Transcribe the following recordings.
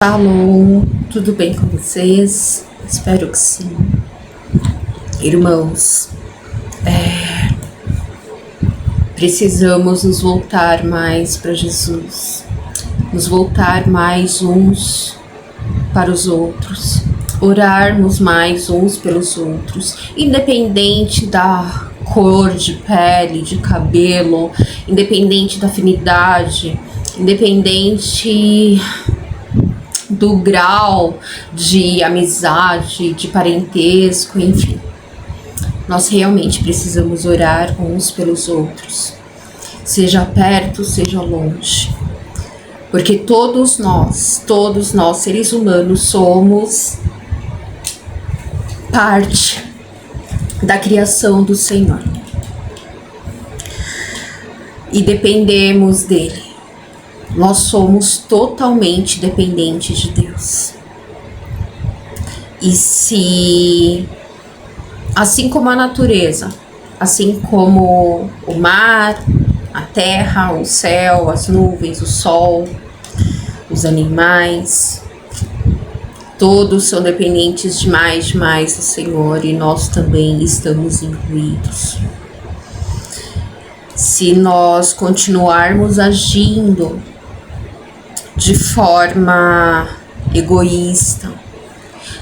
Alô, tudo bem com vocês? Espero que sim. Irmãos, precisamos nos voltar mais para Jesus, nos voltar mais uns para os outros, orarmos mais uns pelos outros, independente da cor de pele, de cabelo, independente da afinidade, independente do grau de amizade, de parentesco, enfim. Nós realmente precisamos orar uns pelos outros, seja perto, seja longe. Porque todos nós seres humanos, somos parte da criação do Senhor. E dependemos dele. Nós somos totalmente dependentes de Deus. E se, assim como a natureza, assim como o mar, a terra, o céu, as nuvens, o sol, os animais, todos são dependentes demais do Senhor, e nós também estamos incluídos. Se nós continuarmos agindo de forma egoísta,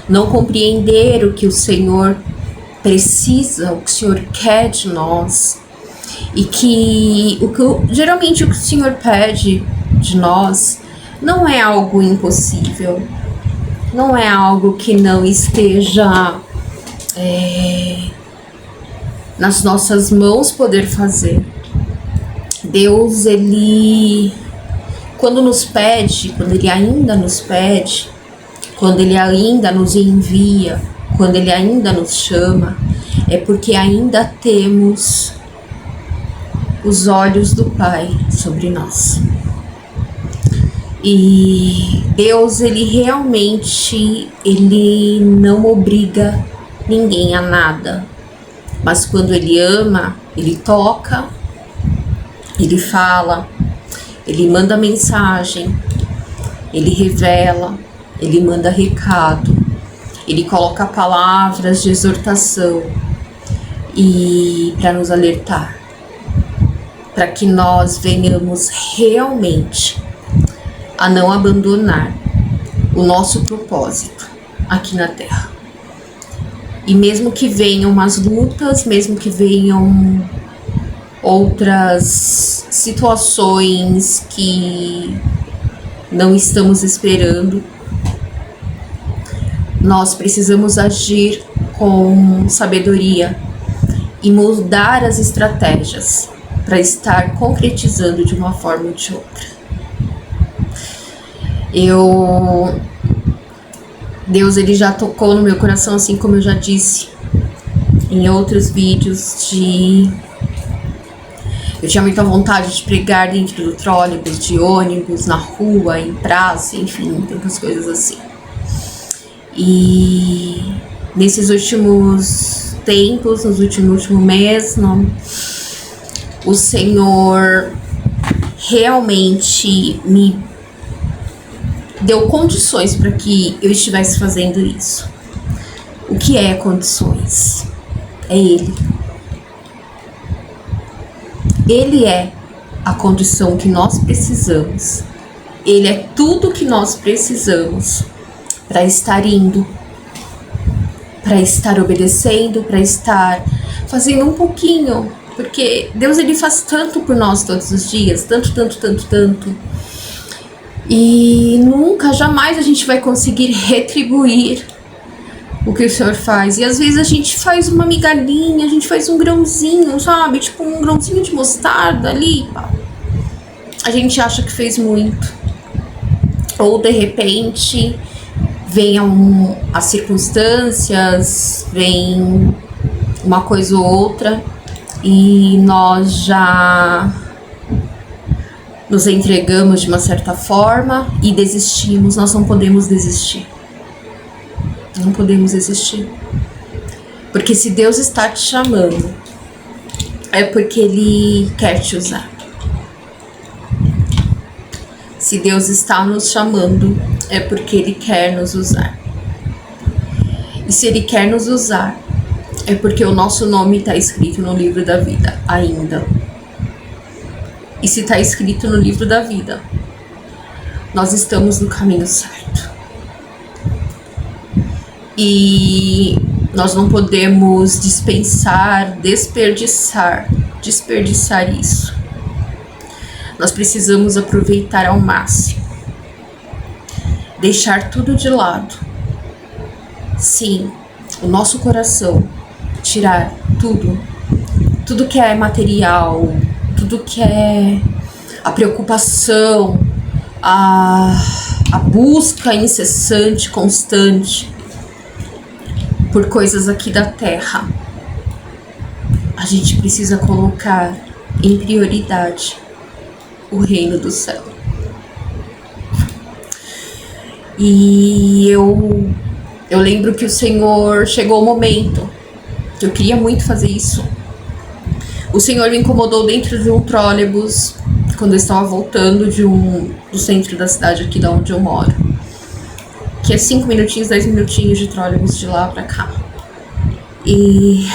não compreender o que o Senhor precisa, o que o Senhor quer de nós, e que geralmente o que o Senhor pede de nós não é algo impossível, não é algo que não esteja nas nossas mãos poder fazer. Deus, ele, quando nos pede, quando ele ainda nos pede, quando ele ainda nos envia, quando ele ainda nos chama, é porque ainda temos os olhos do Pai sobre nós. E Deus, ele realmente, ele não obriga ninguém a nada, mas quando ele ama, ele toca, ele fala, ele manda mensagem, ele revela, ele manda recado, ele coloca palavras de exortação e para nos alertar, para que nós venhamos realmente a não abandonar o nosso propósito aqui na Terra. E mesmo que venham umas lutas, mesmo que venham outras situações que não estamos esperando, nós precisamos agir com sabedoria e mudar as estratégias para estar concretizando de uma forma ou de outra. Deus, ele já tocou no meu coração, assim como eu já disse em outros vídeos, eu tinha muita vontade de pregar dentro do trólebus, de ônibus, na rua, em praça, enfim, tantas coisas assim. E nesses últimos tempos, no último mês, o Senhor realmente me deu condições para que eu estivesse fazendo isso. O que é condições? É Ele. Ele é a condição que nós precisamos. Ele é tudo que nós precisamos para estar indo, para estar obedecendo, para estar fazendo um pouquinho. Porque Deus, ele faz tanto por nós todos os dias, tanto. E nunca, jamais a gente vai conseguir retribuir o que o Senhor faz. E às vezes a gente faz uma migalhinha, a gente faz um grãozinho, sabe? Tipo um grãozinho de mostarda ali. A gente acha que fez muito. Ou de repente vem as circunstâncias, vem uma coisa ou outra e nós já nos entregamos de uma certa forma e desistimos. Nós não podemos desistir. Não podemos desistir. Porque se Deus está te chamando, é porque Ele quer te usar. Se Deus está nos chamando, é porque Ele quer nos usar. E se Ele quer nos usar, é porque o nosso nome está escrito no livro da vida ainda. E se está escrito no livro da vida, nós estamos no caminho certo. E nós não podemos desperdiçar isso. Nós precisamos aproveitar ao máximo. Deixar tudo de lado. Sim, o nosso coração. Tirar tudo que é material, tudo que é a preocupação, a busca incessante, constante por coisas aqui da terra. A gente precisa colocar em prioridade o reino do céu. E eu lembro que o Senhor, chegou o momento que eu queria muito fazer isso. O Senhor me incomodou dentro de um trólebus quando eu estava voltando do centro da cidade aqui de onde eu moro, que é 5 minutinhos, 10 minutinhos de trólebus de lá pra cá. E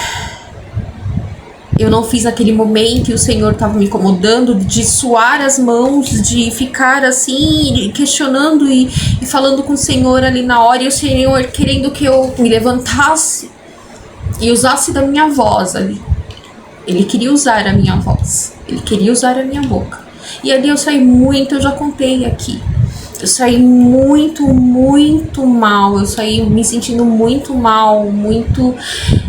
eu não fiz naquele momento e o Senhor estava me incomodando de suar as mãos, de ficar assim, questionando e falando com o Senhor ali na hora, e o Senhor querendo que eu me levantasse e usasse da minha voz ali. Ele queria usar a minha voz, ele queria usar a minha boca. E ali eu saí muito, eu já contei aqui. Eu saí muito mal, eu saí me sentindo muito mal, muito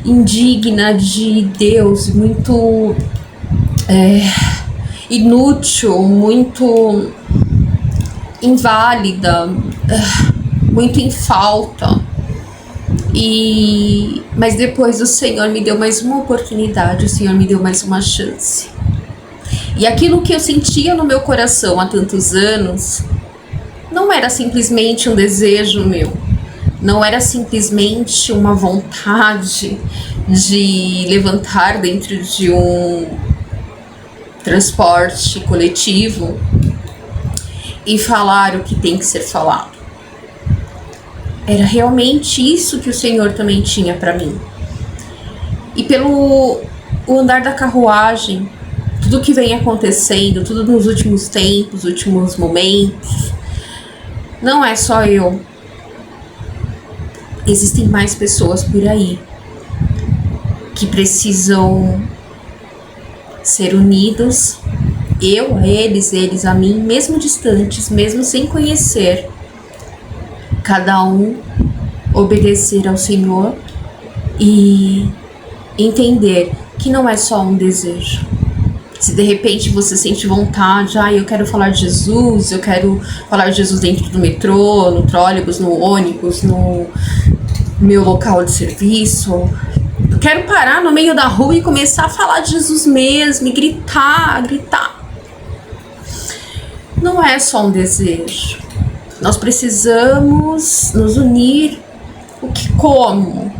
indigna de Deus, muito inútil, muito inválida, muito em falta. Mas depois o Senhor me deu mais uma oportunidade, o Senhor me deu mais uma chance. E aquilo que eu sentia no meu coração há tantos anos não era simplesmente um desejo meu, não era simplesmente uma vontade de levantar dentro de um transporte coletivo e falar o que tem que ser falado. Era realmente isso que o Senhor também tinha para mim. E pelo o andar da carruagem, tudo que vem acontecendo, tudo nos últimos tempos, últimos momentos, não é só eu. Existem mais pessoas por aí que precisam ser unidos, eu a eles, eles a mim, mesmo distantes, mesmo sem conhecer. Cada um obedecer ao Senhor e entender que não é só um desejo. Se de repente você sente vontade, eu quero falar de Jesus, eu quero falar de Jesus dentro do metrô, no trólebus, no ônibus, no meu local de serviço, eu quero parar no meio da rua e começar a falar de Jesus mesmo, e gritar. Não é só um desejo. Nós precisamos nos unir. Como?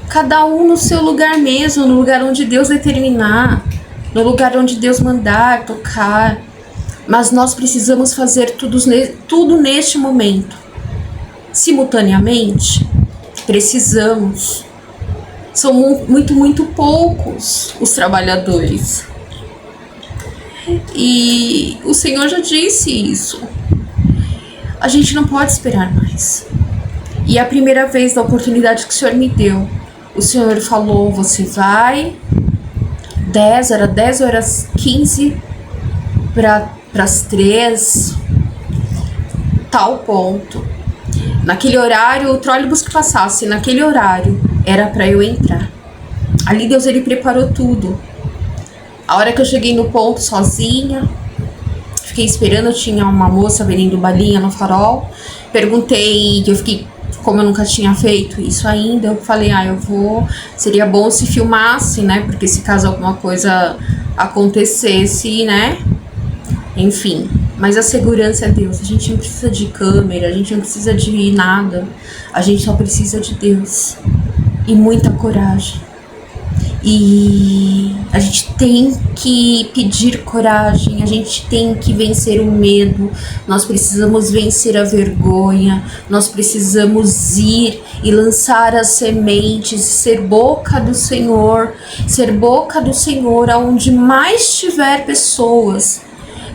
Cada um no seu lugar mesmo, no lugar onde Deus determinar, no lugar onde Deus mandar tocar. Mas nós precisamos fazer tudo neste momento. Simultaneamente, precisamos. São muito poucos os trabalhadores. E o Senhor já disse isso. A gente não pode esperar mais. E a primeira vez da oportunidade que o Senhor me deu, o Senhor falou, você vai 10h15 para as 3, tal ponto. Naquele horário, o trólebus que passasse, naquele horário, era para eu entrar. Ali Deus, ele preparou tudo. A hora que eu cheguei no ponto sozinha, fiquei esperando, tinha uma moça vendendo balinha no farol. Perguntei, como eu nunca tinha feito isso ainda, eu falei, seria bom se filmasse, né? Porque se caso alguma coisa acontecesse, né? Enfim, mas a segurança é Deus. A gente não precisa de câmera, a gente não precisa de nada. A gente só precisa de Deus e muita coragem. E a gente tem que pedir coragem, a gente tem que vencer o medo, nós precisamos vencer a vergonha, nós precisamos ir e lançar as sementes, ser boca do Senhor aonde mais tiver pessoas,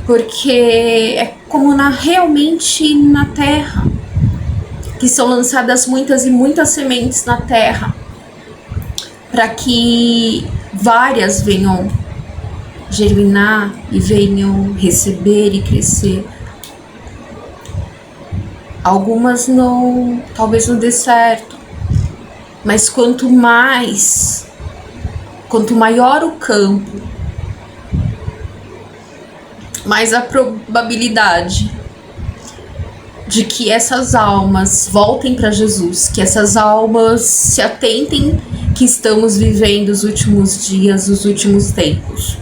porque é como realmente na terra, que são lançadas muitas e muitas sementes na terra, para que várias venham germinar e venham receber e crescer. Algumas não, talvez não dê certo, mas quanto maior o campo, mais a probabilidade de que essas almas voltem para Jesus, que essas almas se atentem que estamos vivendo os últimos dias, os últimos tempos.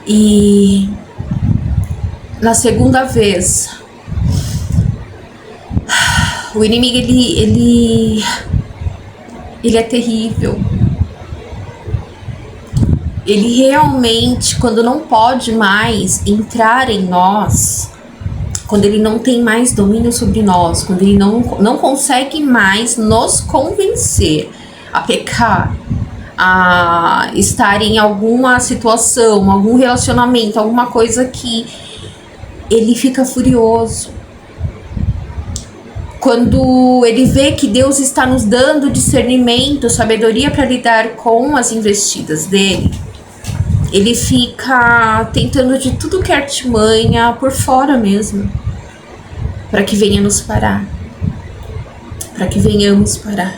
E na segunda vez, o inimigo ele é terrível. Ele realmente, quando não pode mais entrar em nós, quando ele não tem mais domínio sobre nós, quando ele não consegue mais nos convencer a pecar, a estar em alguma situação, algum relacionamento, alguma coisa, que ele fica furioso. Quando ele vê que Deus está nos dando discernimento, sabedoria para lidar com as investidas dele, ele fica tentando de tudo que é artimanha por fora mesmo, para que venha nos parar, para que venhamos parar.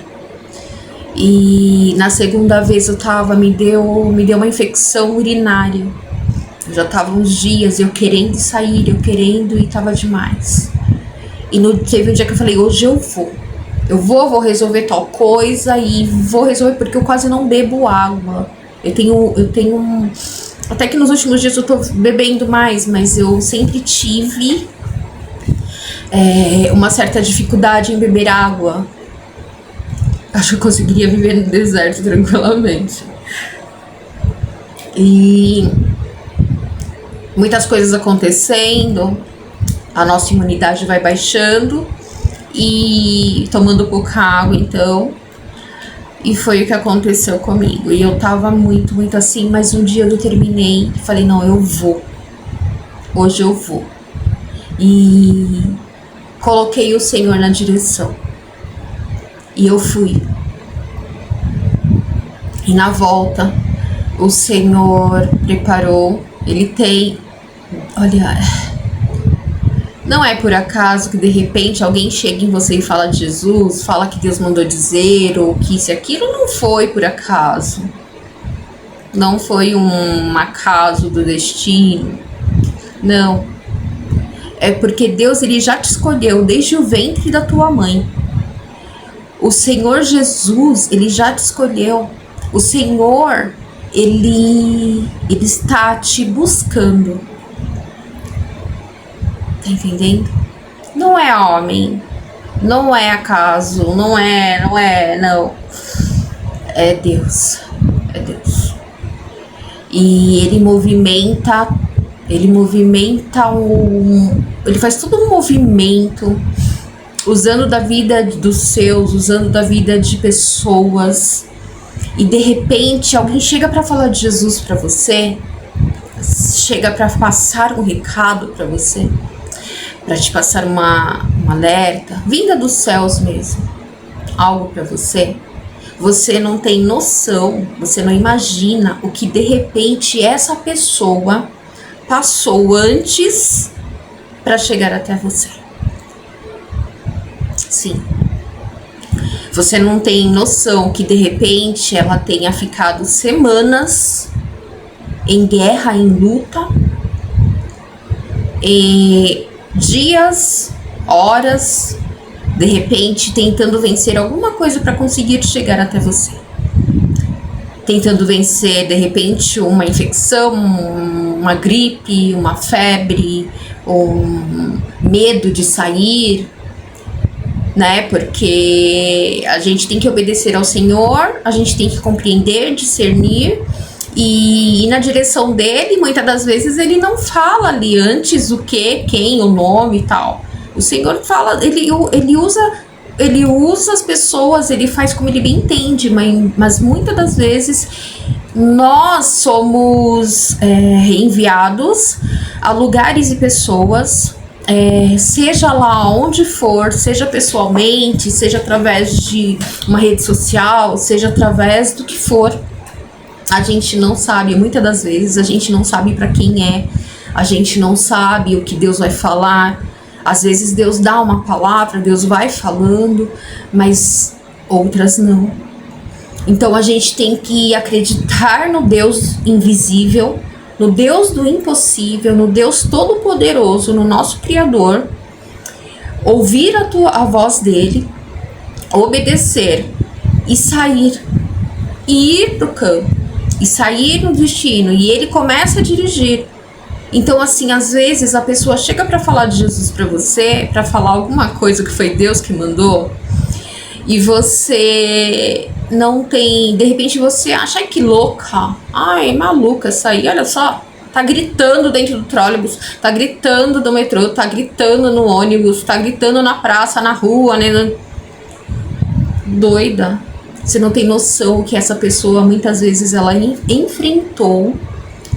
E na segunda vez me deu uma infecção urinária. Eu já estava uns dias eu querendo sair, e estava demais. E teve um dia que eu falei, hoje eu vou resolver tal coisa, e vou resolver, porque eu quase não bebo água. Eu tenho até que nos últimos dias eu tô bebendo mais, mas eu sempre tive uma certa dificuldade em beber água. Acho que eu conseguiria viver no deserto tranquilamente. E muitas coisas acontecendo, a nossa imunidade vai baixando e tomando pouca água, então. E foi o que aconteceu comigo. E eu tava muito, muito assim, mas um dia eu determinei e falei, não, eu vou. Hoje eu vou. E coloquei o Senhor na direção. E eu fui. E na volta, o Senhor preparou. Ele tem... Olha... Não é por acaso que de repente alguém chega em você e fala de Jesus, fala que Deus mandou dizer, ou que isso e aquilo. Não foi por acaso. Não foi um acaso do destino. Não. É porque Deus, ele já te escolheu desde o ventre da tua mãe. O Senhor Jesus, ele já te escolheu. O Senhor, ele está te buscando. Tá entendendo? Não é homem, não é acaso, não. É Deus, E ele faz todo um movimento, usando da vida dos seus, usando da vida de pessoas. E de repente alguém chega para falar de Jesus para você, chega para passar um recado para você, para te passar um alerta, vinda dos céus mesmo, algo para você. Você não tem noção, você não imagina o que de repente essa pessoa passou antes para chegar até você. Sim. Você não tem noção que de repente ela tenha ficado semanas em guerra, em luta, e dias, horas, de repente tentando vencer alguma coisa para conseguir chegar até você. Tentando vencer, de repente, uma infecção, uma gripe, uma febre, um medo de sair. né? Porque a gente tem que obedecer ao Senhor, a gente tem que compreender, discernir e ir na direção dele. Muitas das vezes ele não fala ali antes o que, quem, o nome e tal. O Senhor fala, ele usa as pessoas, ele faz como ele bem entende, mas muitas das vezes nós somos enviados a lugares e pessoas, seja lá onde for, seja pessoalmente, seja através de uma rede social, seja através do que for. A gente não sabe, muitas das vezes a gente não sabe para quem é, a gente não sabe o que Deus vai falar. Às vezes Deus dá uma palavra, Deus vai falando, mas outras não. Então a gente tem que acreditar no Deus invisível, no Deus do impossível, no Deus todo-poderoso, no nosso Criador, ouvir a voz dele, obedecer e sair, e ir para o campo, e sair no destino, e ele começa a dirigir. Então, assim, às vezes a pessoa chega para falar de Jesus para você, para falar alguma coisa que foi Deus que mandou, e você não tem, de repente você acha, ai que louca, ai maluca essa aí, olha só, tá gritando dentro do trólebus, tá gritando do metrô, tá gritando no ônibus, tá gritando na praça, na rua, né? Doida. Você não tem noção que essa pessoa muitas vezes ela enfrentou,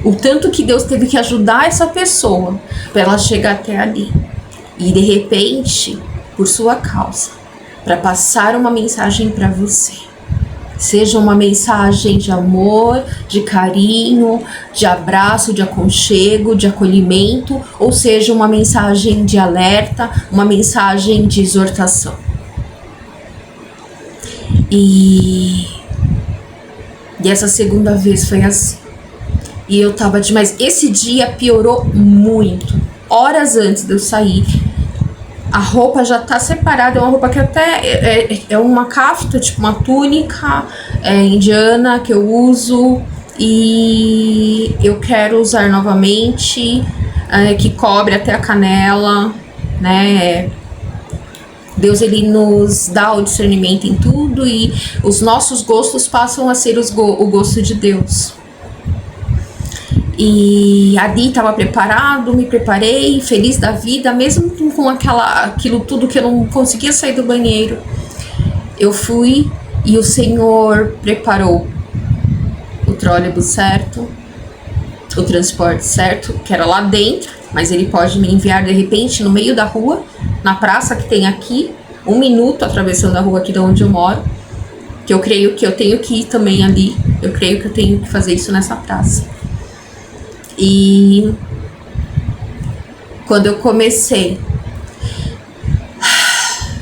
o tanto que Deus teve que ajudar essa pessoa para ela chegar até ali. E de repente, por sua causa, para passar uma mensagem para você. Seja uma mensagem de amor, de carinho, de abraço, de aconchego, de acolhimento, ou seja, uma mensagem de alerta, uma mensagem de exortação. E essa segunda vez foi assim. E eu tava demais. Esse dia piorou muito. Horas antes de eu sair, a roupa já tá separada. É uma roupa que até é uma cafta, tipo uma túnica indiana que eu uso. E eu quero usar novamente, que cobre até a canela, né? Deus, ele nos dá o discernimento em tudo e os nossos gostos passam a ser o gosto de Deus. E ali estava preparado, me preparei, feliz da vida, mesmo com aquilo tudo que eu não conseguia sair do banheiro. Eu fui e o Senhor preparou o trólebus certo, o transporte certo, que era lá dentro, mas ele pode me enviar de repente no meio da rua, na praça que tem aqui, 1 minuto atravessando a rua aqui de onde eu moro, que eu creio que eu tenho que ir também ali, eu creio que eu tenho que fazer isso nessa praça. E quando eu comecei,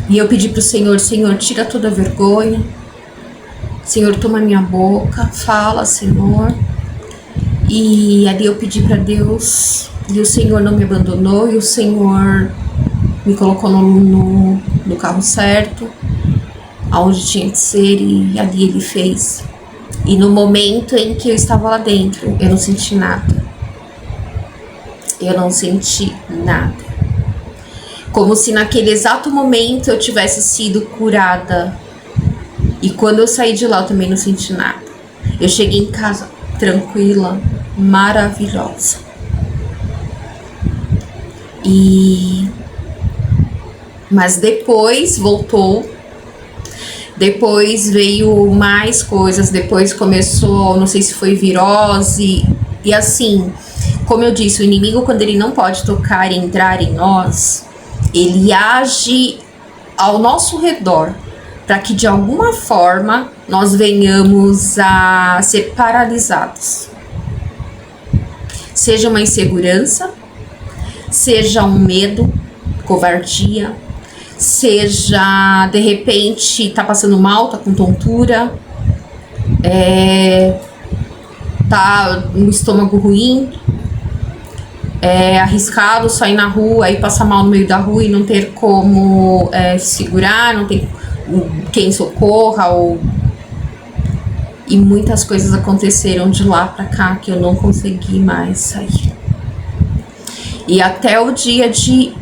e eu pedi pro Senhor, Senhor, tira toda a vergonha, Senhor, toma minha boca, fala, Senhor. E ali eu pedi para Deus, e o Senhor não me abandonou, e o Senhor me colocou no carro certo, aonde tinha que ser, e ali ele fez. E no momento em que eu estava lá dentro, eu não senti nada. Eu não senti nada. Como se naquele exato momento eu tivesse sido curada. E quando eu saí de lá eu também não senti nada. Eu cheguei em casa tranquila, maravilhosa. Mas depois voltou. Depois veio mais coisas. Depois começou, não sei se foi virose. E assim, como eu disse, o inimigo, quando ele não pode tocar e entrar em nós, ele age ao nosso redor para que de alguma forma nós venhamos a ser paralisados. Seja uma insegurança, seja um medo, covardia, seja de repente tá passando mal, tá com tontura, tá no estômago ruim, é arriscado sair na rua e passar mal no meio da rua e não ter como segurar, não ter quem socorra, e muitas coisas aconteceram de lá pra cá que eu não consegui mais sair. E até o dia de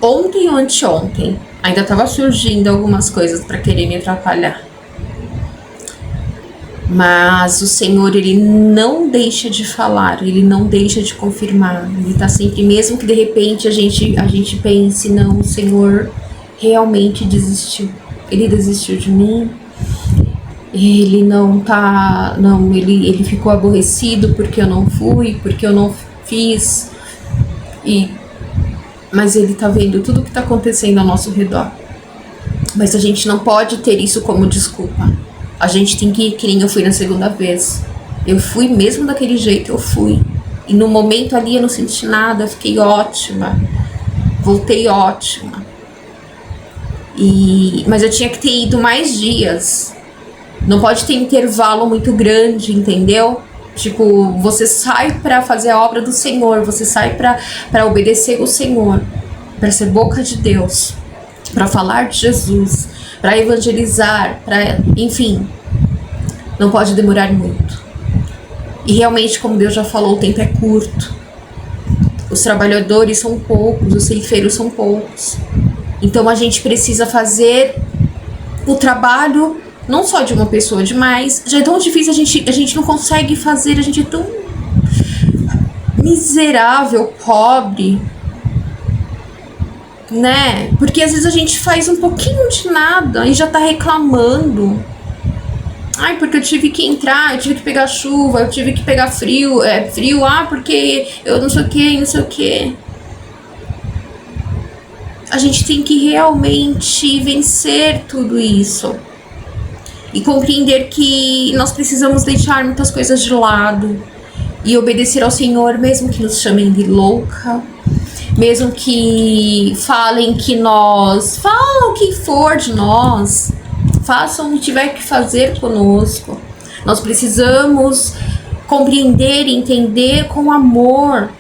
ontem ou anteontem, Ainda estava surgindo algumas coisas para querer me atrapalhar. Mas o Senhor, Ele não deixa de falar, Ele não deixa de confirmar. Ele está sempre, mesmo que de repente a gente pense, não, o Senhor realmente desistiu. Ele desistiu de mim. Ele ele ficou aborrecido porque eu não fui, porque eu não fiz. Mas Ele está vendo tudo o que está acontecendo ao nosso redor. Mas a gente não pode ter isso como desculpa. A gente tem que ir, que nem eu fui na segunda vez. Eu fui mesmo daquele jeito, eu fui. E no momento ali eu não senti nada, eu fiquei ótima. Voltei ótima. Mas eu tinha que ter ido mais dias. Não pode ter intervalo muito grande, entendeu? Tipo, você sai pra fazer a obra do Senhor, você sai pra obedecer o Senhor, pra ser boca de Deus, pra falar de Jesus, pra evangelizar, enfim, não pode demorar muito. E realmente, como Deus já falou, o tempo é curto. Os trabalhadores são poucos, os ceifeiros são poucos. Então a gente precisa fazer o trabalho não só de uma pessoa demais. Já é tão difícil, a gente não consegue fazer, a gente é tão miserável, pobre, né? Porque às vezes a gente faz um pouquinho de nada e já tá reclamando. Ai, porque eu tive que entrar, eu tive que pegar chuva, eu tive que pegar frio, porque eu não sei o que. A gente tem que realmente vencer tudo isso. E compreender que nós precisamos deixar muitas coisas de lado e obedecer ao Senhor, mesmo que nos chamem de louca, mesmo que falem que falam o que for de nós, façam o que tiver que fazer conosco. Nós precisamos compreender e entender com amor,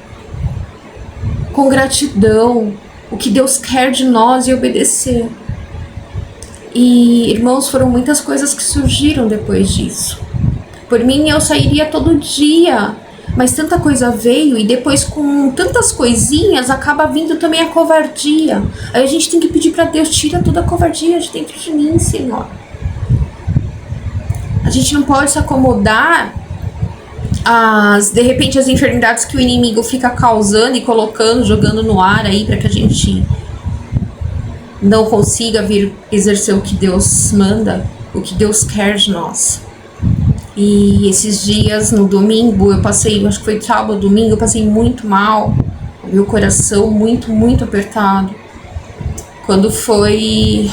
com gratidão, o que Deus quer de nós e obedecer. E, irmãos, foram muitas coisas que surgiram depois disso. Por mim, eu sairia todo dia, mas tanta coisa veio e depois com tantas coisinhas acaba vindo também a covardia. Aí a gente tem que pedir para Deus, tira toda a covardia de dentro de mim, Senhor. A gente não pode se acomodar de repente as enfermidades que o inimigo fica causando e colocando, jogando no ar aí para que a gente não consiga vir exercer o que Deus manda, o que Deus quer de nós. E esses dias, no domingo, eu passei, acho que foi sábado, domingo, eu passei muito mal, meu coração muito, muito apertado. Quando foi,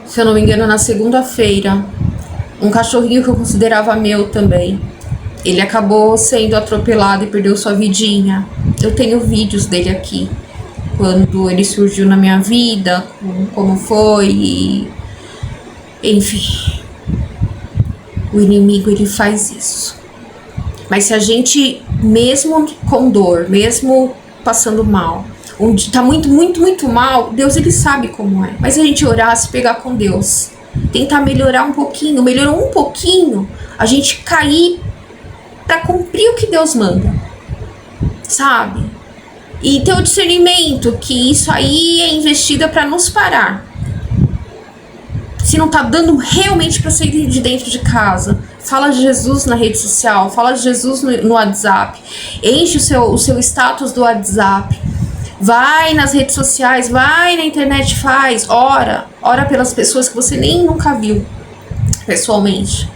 se eu não me engano, na segunda-feira, um cachorrinho que eu considerava meu também, ele acabou sendo atropelado e perdeu sua vidinha. Eu tenho vídeos dele aqui, quando ele surgiu na minha vida, como foi, enfim, o inimigo, ele faz isso. Mas se a gente, mesmo com dor, mesmo passando mal, onde tá muito, muito, muito mal, Deus, ele sabe como é. Mas se a gente orar, se pegar com Deus, tentar melhorar um pouquinho, melhorou um pouquinho, a gente cair para cumprir o que Deus manda, sabe? E ter o discernimento que isso aí é investida para nos parar. Se não tá dando realmente para sair de dentro de casa, fala de Jesus na rede social, fala de Jesus no WhatsApp, enche o seu status do WhatsApp, vai nas redes sociais, vai na internet, ora pelas pessoas que você nem nunca viu pessoalmente.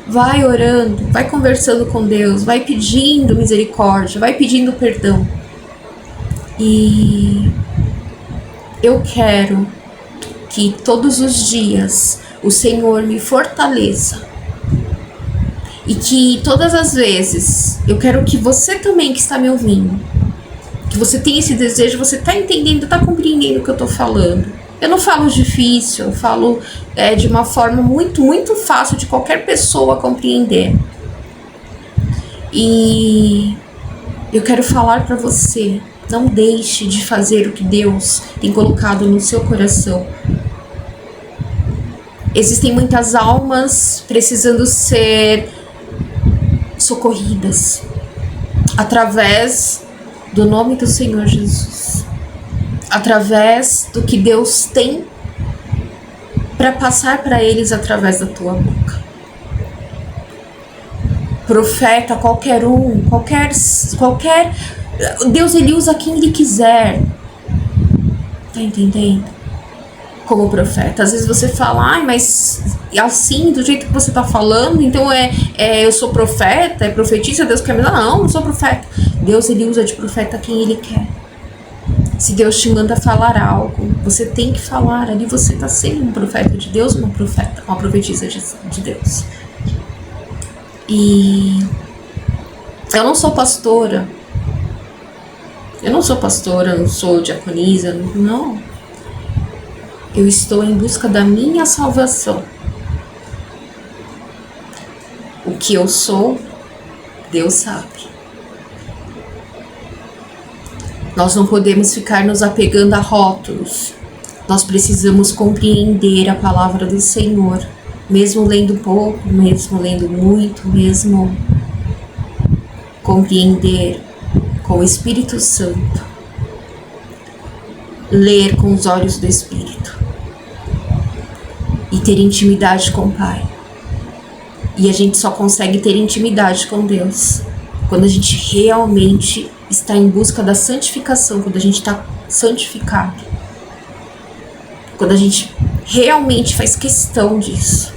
Vai orando, vai conversando com Deus, vai pedindo misericórdia, vai pedindo perdão. E eu quero que todos os dias o Senhor me fortaleça. E que todas as vezes, eu quero que você também que está me ouvindo, que você tenha esse desejo, você está entendendo, está compreendendo o que eu estou falando. Eu não falo difícil, eu falo de uma forma muito, muito fácil de qualquer pessoa compreender. E eu quero falar para você, não deixe de fazer o que Deus tem colocado no seu coração. Existem muitas almas precisando ser socorridas através do nome do Senhor Jesus. através do que Deus tem para passar para eles através da tua boca. Profeta, qualquer um, qualquer Deus, ele usa quem ele quiser. Tá entendendo? Como profeta. Às vezes você fala, mas assim, do jeito que você tá falando, então eu sou profeta, profetisa, Deus quer me dar. Não, não sou profeta. Deus, ele usa de profeta quem ele quer. Se Deus te manda falar algo, você tem que falar. Ali você tá sendo um profeta de Deus, uma profetisa de Deus. E eu não sou pastora. Eu não sou diaconisa, não. Eu estou em busca da minha salvação. O que eu sou, Deus sabe. Nós não podemos ficar nos apegando a rótulos. Nós precisamos compreender a palavra do Senhor, mesmo lendo pouco, mesmo lendo muito, mesmo compreender com o Espírito Santo, ler com os olhos do Espírito e ter intimidade com o Pai. E a gente só consegue ter intimidade com Deus quando a gente realmente está em busca da santificação, quando a gente está santificado, quando a gente realmente faz questão disso.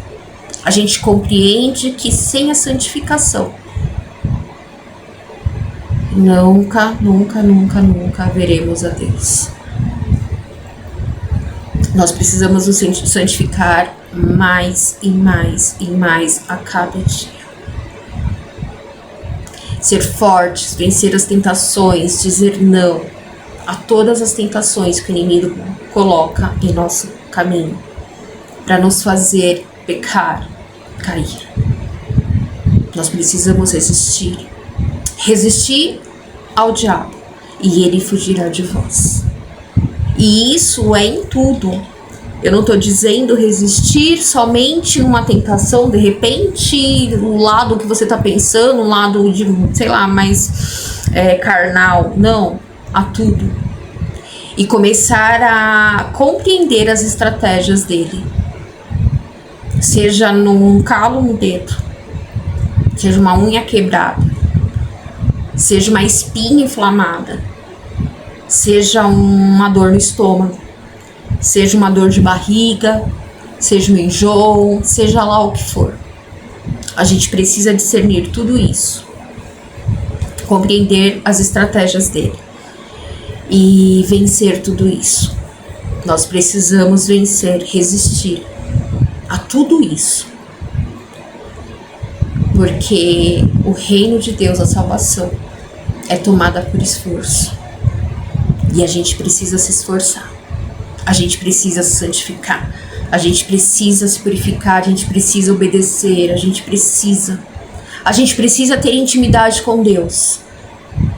A gente compreende que sem a santificação nunca veremos a Deus. Nós precisamos nos santificar mais e mais a cada dia. Ser fortes, vencer as tentações, dizer não a todas as tentações que o inimigo coloca em nosso caminho para nos fazer pecar, cair. Nós precisamos resistir ao diabo e ele fugirá de vós. E isso é em tudo. Eu não estou dizendo resistir somente numa tentação, de repente, o lado que você está pensando, um lado de, sei lá, mais carnal. Não, a tudo. E começar a compreender as estratégias dele. Seja num calo no dedo, seja uma unha quebrada, seja uma espinha inflamada, seja uma dor no estômago, seja uma dor de barriga, seja um enjoo, seja lá o que for. A gente precisa discernir tudo isso, compreender as estratégias dele e vencer tudo isso. Nós precisamos vencer, resistir a tudo isso, porque o reino de Deus, a salvação, é tomada por esforço. E a gente precisa se esforçar. A gente precisa se santificar. A gente precisa se purificar. A gente precisa obedecer. A gente precisa ter intimidade com Deus.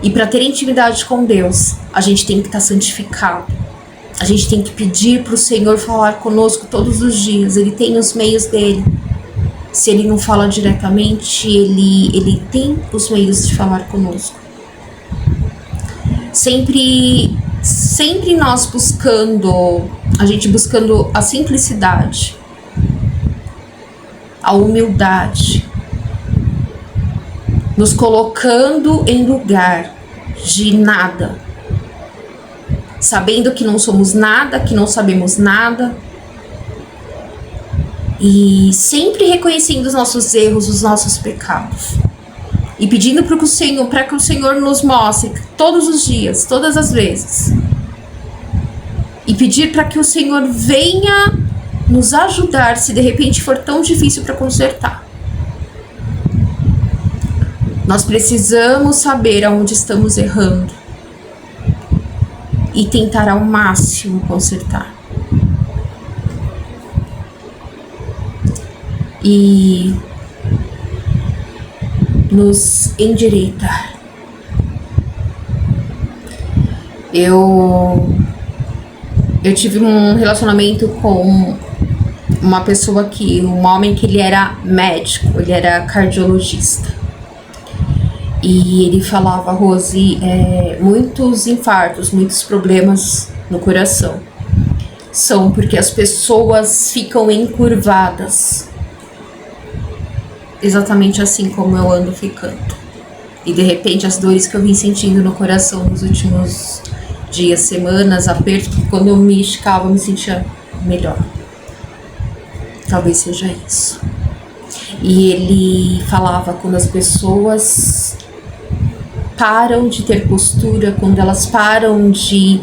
E para ter intimidade com Deus, a gente tem que estar santificado. A gente tem que pedir para o Senhor falar conosco todos os dias. Ele tem os meios dele. Se ele não fala diretamente, ele tem os meios de falar conosco. Sempre nós buscando a simplicidade, a humildade, nos colocando em lugar de nada, sabendo que não somos nada, que não sabemos nada, e sempre reconhecendo os nossos erros, os nossos pecados. E pedindo para que o Senhor nos mostre todos os dias, todas as vezes. E pedir para que o Senhor venha nos ajudar se de repente for tão difícil para consertar. Nós precisamos saber aonde estamos errando e tentar ao máximo consertar. E nos endireitar. Eu tive um relacionamento com uma pessoa um homem que ele era médico, ele era cardiologista. E ele falava, Rose, muitos infartos, muitos problemas no coração. São porque as pessoas ficam encurvadas. Exatamente assim como eu ando ficando. E de repente as dores que eu vim sentindo no coração nos últimos dias, semanas, aperto, quando eu me esticava eu me sentia melhor. Talvez seja isso. E ele falava quando as pessoas param de ter postura, quando elas param de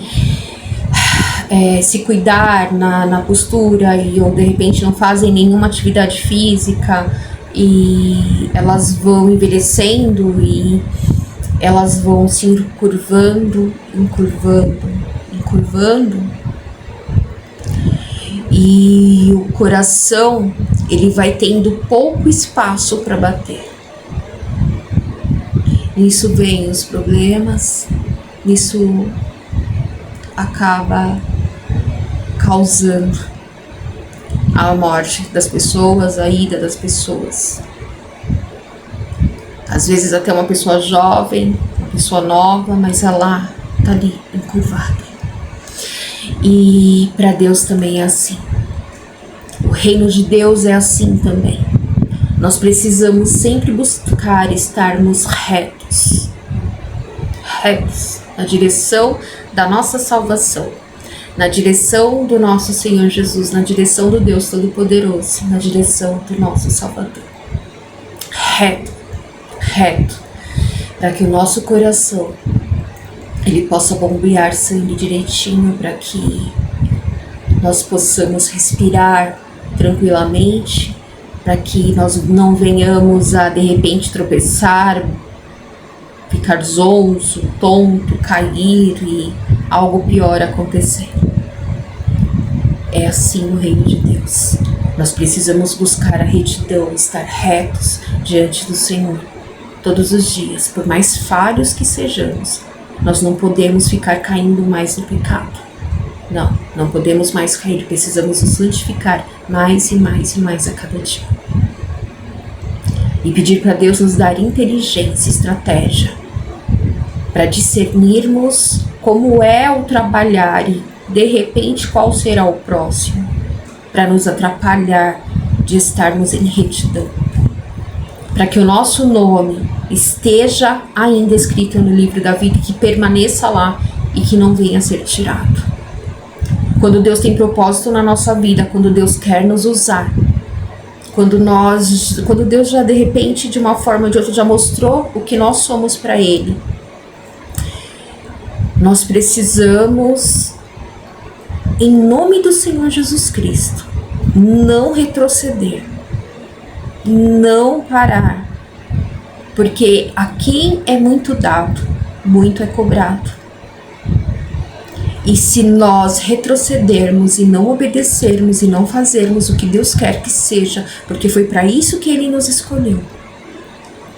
se cuidar na postura ou de repente não fazem nenhuma atividade física e elas vão envelhecendo e elas vão se encurvando e o coração ele vai tendo pouco espaço para bater. Nisso vem os problemas, nisso acaba causando a morte das pessoas, a ida das pessoas. Às vezes até uma pessoa jovem, uma pessoa nova, mas ela tá ali, encurvada. E para Deus também é assim. O reino de Deus é assim também. Nós precisamos sempre buscar estarmos retos na direção da nossa salvação, na direção do nosso Senhor Jesus, na direção do Deus Todo-Poderoso, na direção do nosso Salvador. Reto, para que o nosso coração ele possa bombear sangue direitinho, para que nós possamos respirar tranquilamente, para que nós não venhamos a de repente tropeçar, ficar zonzo, tonto, cair e algo pior acontecer. É assim o reino de Deus. Nós precisamos buscar a retidão, estar retos diante do Senhor todos os dias, por mais falhos que sejamos. Nós não podemos ficar caindo mais no pecado. Não podemos mais cair, precisamos nos santificar mais e mais a cada dia. E pedir para Deus nos dar inteligência, estratégia, para discernirmos como é o trabalhar e, de repente, qual será o próximo, para nos atrapalhar de estarmos em retidão. Para que o nosso nome esteja ainda escrito no livro da vida, que permaneça lá e que não venha a ser tirado. Quando Deus tem propósito na nossa vida, quando Deus quer nos usar, quando Deus já de repente, de uma forma ou de outra, já mostrou o que nós somos para Ele, nós precisamos, em nome do Senhor Jesus Cristo, não retroceder, não parar, porque a quem é muito dado, muito é cobrado. E se nós retrocedermos e não obedecermos e não fazermos o que Deus quer que seja, porque foi para isso que Ele nos escolheu,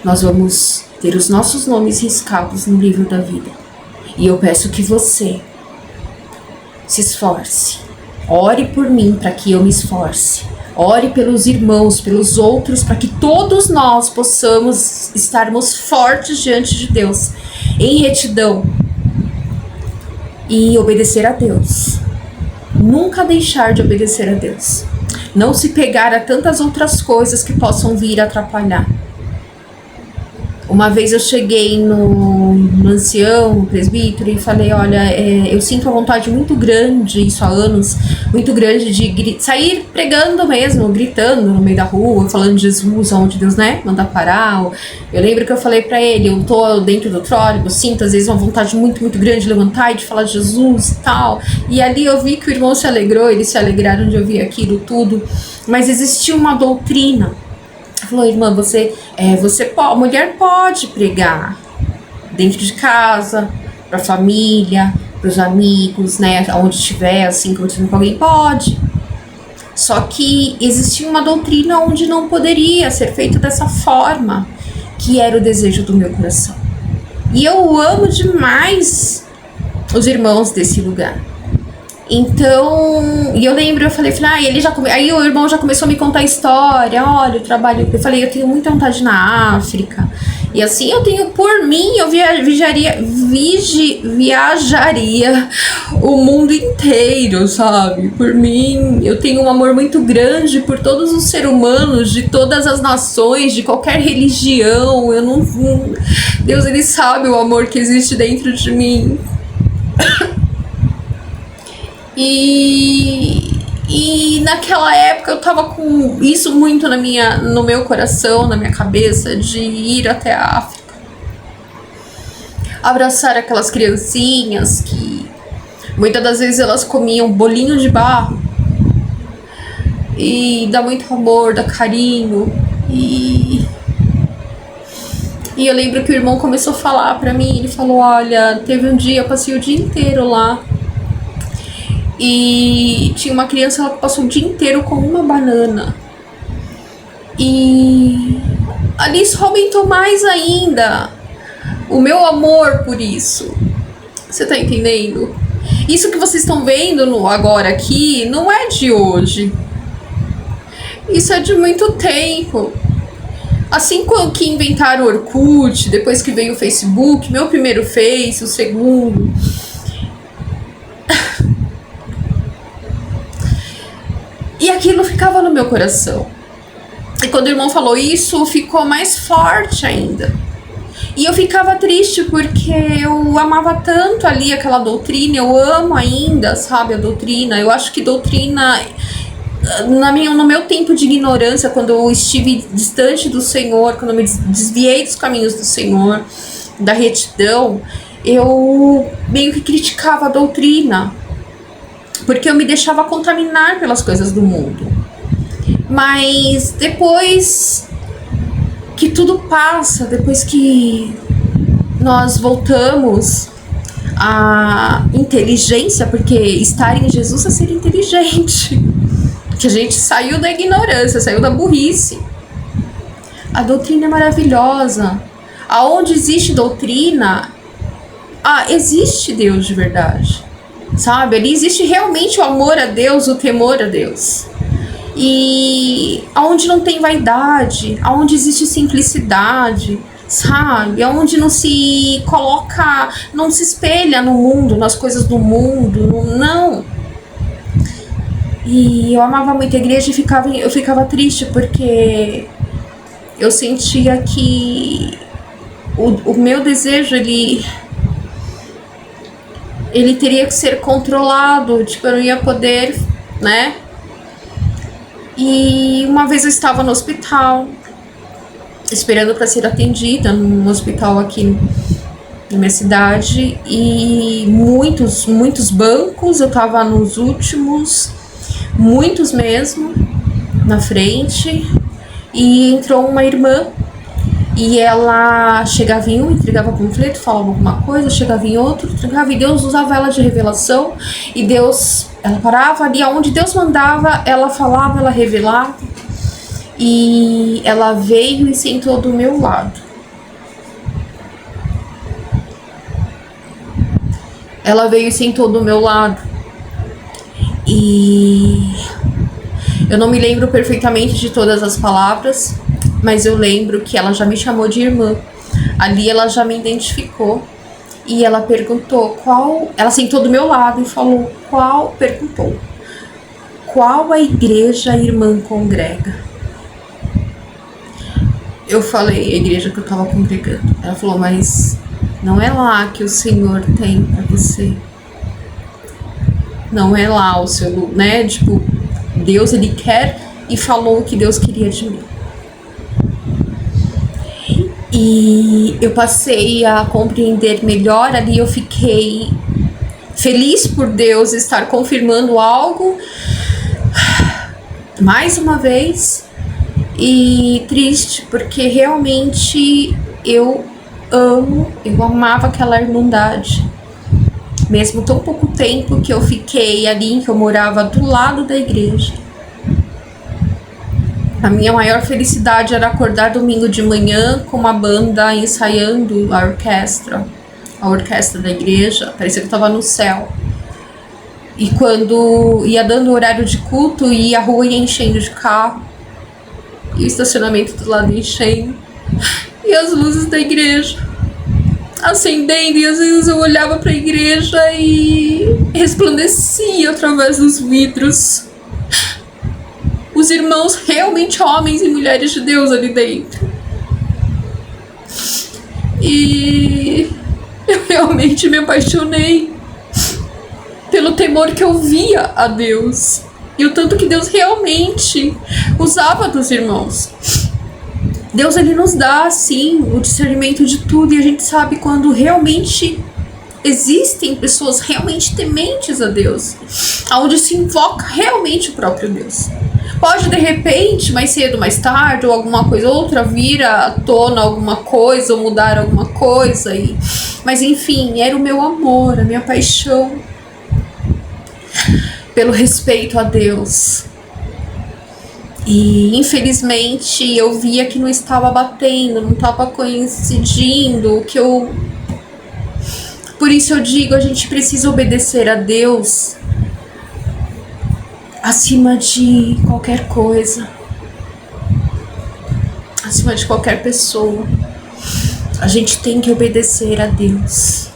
nós vamos ter os nossos nomes riscados no livro da vida. E eu peço que você se esforce. Ore por mim para que eu me esforce. Ore pelos irmãos, pelos outros, para que todos nós possamos estarmos fortes diante de Deus, em retidão, e obedecer a Deus. Nunca deixar de obedecer a Deus. Não se pegar a tantas outras coisas que possam vir a atrapalhar. Uma vez eu cheguei no ancião, no presbítero, e falei, olha, eu sinto uma vontade muito grande, isso há anos, muito grande de sair pregando mesmo, gritando no meio da rua, falando de Jesus, onde Deus, manda parar. Eu lembro que eu falei pra ele, eu tô dentro do trólebus, sinto às vezes uma vontade muito, muito grande de levantar e de falar de Jesus e tal. E ali eu vi que o irmão se alegrou, eles se alegraram de ouvir aquilo tudo, mas existia uma doutrina. Falou, irmã, a mulher pode pregar dentro de casa, para a família, para os amigos, onde estiver, assim, conversando com alguém, pode. Só que existia uma doutrina onde não poderia ser feito dessa forma, que era o desejo do meu coração. E eu amo demais os irmãos desse lugar. Então, e eu lembro, eu falei, aí o irmão já começou a me contar a história, olha, o trabalho, eu falei, eu tenho muita vontade na África, E assim eu tenho por mim, eu viajaria o mundo inteiro, sabe? Por mim, eu tenho um amor muito grande por todos os seres humanos, de todas as nações, de qualquer religião. Deus, ele sabe o amor que existe dentro de mim. E naquela época eu tava com isso muito no meu coração, na minha cabeça, de ir até a África. Abraçar aquelas criancinhas que muitas das vezes elas comiam bolinho de barro. E dar muito amor, dar carinho. E eu lembro que o irmão começou a falar pra mim, ele falou, olha, teve um dia, eu passei o dia inteiro lá. E tinha uma criança, ela passou o dia inteiro com uma banana. E ali isso aumentou mais ainda o meu amor por isso. Você tá entendendo? Isso que vocês estão vendo agora aqui não é de hoje. Isso é de muito tempo. Assim que inventaram o Orkut, depois que veio o Facebook, meu primeiro Face, o segundo. E aquilo ficava no meu coração. E quando o irmão falou isso, ficou mais forte ainda. E eu ficava triste porque eu amava tanto ali aquela doutrina, eu amo ainda, sabe, a doutrina. Eu acho que doutrina, no meu tempo de ignorância, quando eu estive distante do Senhor, quando eu me desviei dos caminhos do Senhor, da retidão, eu meio que criticava a doutrina, porque eu me deixava contaminar pelas coisas do mundo. Mas depois que tudo passa, depois que nós voltamos à inteligência, porque estar em Jesus é ser inteligente, que a gente saiu da ignorância, saiu da burrice. A doutrina é maravilhosa. Aonde existe doutrina, existe Deus de verdade. Sabe, ali existe realmente o amor a Deus, o temor a Deus. E aonde não tem vaidade, aonde existe simplicidade, sabe, aonde não se coloca, não se espelha no mundo, nas coisas do mundo, não. E eu amava muito a igreja e eu ficava triste porque eu sentia que o meu desejo, ele teria que ser controlado, tipo, eu não ia poder, né? E uma vez eu estava no hospital, esperando para ser atendida, num hospital aqui na minha cidade, e muitos bancos, eu estava nos últimos, muitos mesmo, na frente, e entrou uma irmã. E ela chegava em um, entregava panfleto, falava alguma coisa, chegava em outro, entregava, e Deus usava ela de revelação, e ela parava ali, aonde Deus mandava, ela falava, ela revelava, e ela veio e sentou do meu lado. Ela veio e sentou do meu lado, e eu não me lembro perfeitamente de todas as palavras, mas eu lembro que ela já me chamou de irmã. Ali ela já me identificou. E ela perguntou ela sentou do meu lado e perguntou qual a igreja a irmã congrega. Eu falei, a igreja que eu tava congregando. Ela falou, mas não é lá que o Senhor tem pra você. Não é lá o seu, né? Tipo, Deus, ele quer, e falou o que Deus queria de mim. E eu passei a compreender melhor ali, eu fiquei feliz por Deus estar confirmando algo mais uma vez, e triste porque realmente eu amava aquela irmandade, mesmo tão pouco tempo que eu fiquei ali, que eu morava do lado da igreja. A minha maior felicidade era acordar domingo de manhã com uma banda ensaiando a orquestra da igreja. Parecia que eu estava no céu. E quando ia dando o horário de culto, e a rua ia enchendo de carro, e o estacionamento do lado enchendo, e as luzes da igreja acendendo, e às vezes eu olhava para a igreja e resplandecia através dos vidros os irmãos realmente homens e mulheres de Deus ali dentro. E eu realmente me apaixonei pelo temor que eu via a Deus e o tanto que Deus realmente usava dos irmãos. Deus, ele nos dá, sim, o discernimento de tudo, e a gente sabe quando realmente existem pessoas realmente tementes a Deus, onde se invoca realmente o próprio Deus. Pode, de repente, mais cedo, mais tarde, ou alguma coisa outra, vir à tona alguma coisa, ou mudar alguma coisa, mas enfim, era o meu amor, a minha paixão pelo respeito a Deus. E infelizmente eu via que não estava batendo, não estava coincidindo, que eu... Por isso eu digo, a gente precisa obedecer a Deus acima de qualquer coisa, acima de qualquer pessoa. A gente tem que obedecer a Deus.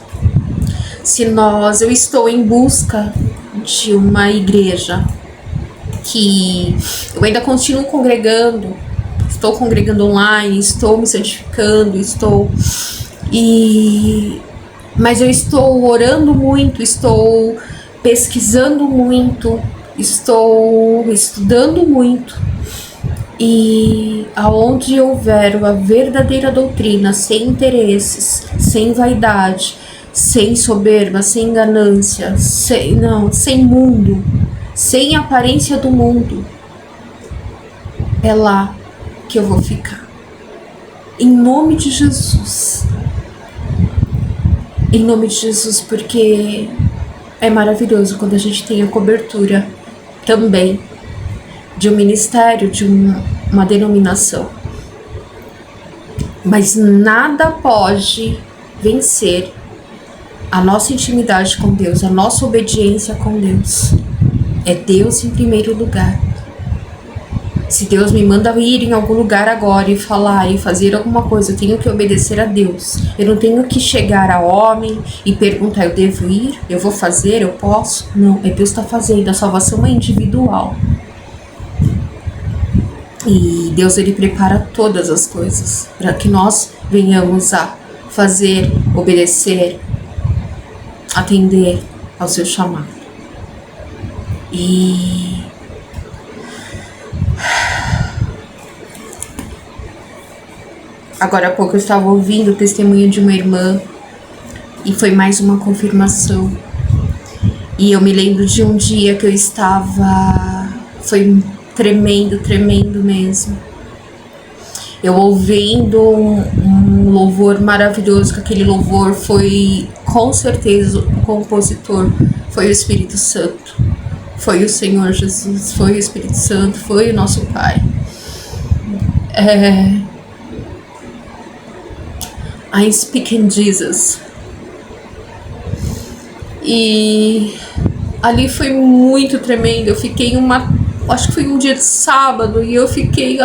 Se eu estou em busca de uma igreja que eu ainda continuo congregando, estou congregando online, estou me santificando, mas eu estou orando muito, estou pesquisando muito, estou estudando muito, e aonde houver a verdadeira doutrina, sem interesses, sem vaidade, sem soberba, sem ganância, sem mundo, sem aparência do mundo, é lá que eu vou ficar. Em nome de Jesus. Em nome de Jesus, porque é maravilhoso quando a gente tem a cobertura também de um ministério, de uma denominação. Mas nada pode vencer a nossa intimidade com Deus, a nossa obediência com Deus. É Deus em primeiro lugar. Se Deus me manda ir em algum lugar agora e falar e fazer alguma coisa, eu tenho que obedecer a Deus. Eu não tenho que chegar a homem e perguntar, eu devo ir? Eu vou fazer? Eu posso? Não, é Deus que está fazendo. A salvação é individual. E Deus, ele prepara todas as coisas para que nós venhamos a fazer, obedecer, atender ao seu chamado. E agora há pouco eu estava ouvindo o testemunho de uma irmã e foi mais uma confirmação. E eu me lembro de um dia que eu estava... Foi tremendo mesmo. Eu ouvindo um louvor maravilhoso, que aquele louvor foi, com certeza, o compositor foi o Espírito Santo. Foi o Senhor Jesus, foi o Espírito Santo, foi o nosso Pai. I speak in Jesus. E ali foi muito tremendo. Eu fiquei acho que foi um dia de sábado, e eu fiquei...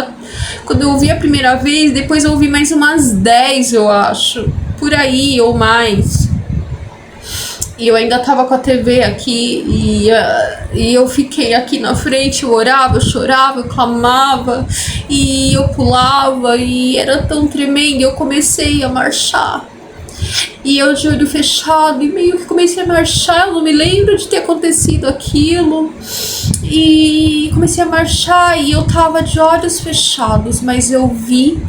Quando eu ouvi a primeira vez, depois eu ouvi mais umas 10, eu acho. Por aí, ou mais. E eu ainda tava com a TV aqui, e eu fiquei aqui na frente, eu orava, eu chorava, eu clamava, e eu pulava, e era tão tremendo, eu comecei a marchar. E eu de olho fechado, e meio que comecei a marchar, eu não me lembro de ter acontecido aquilo. E comecei a marchar, e eu tava de olhos fechados, mas eu vi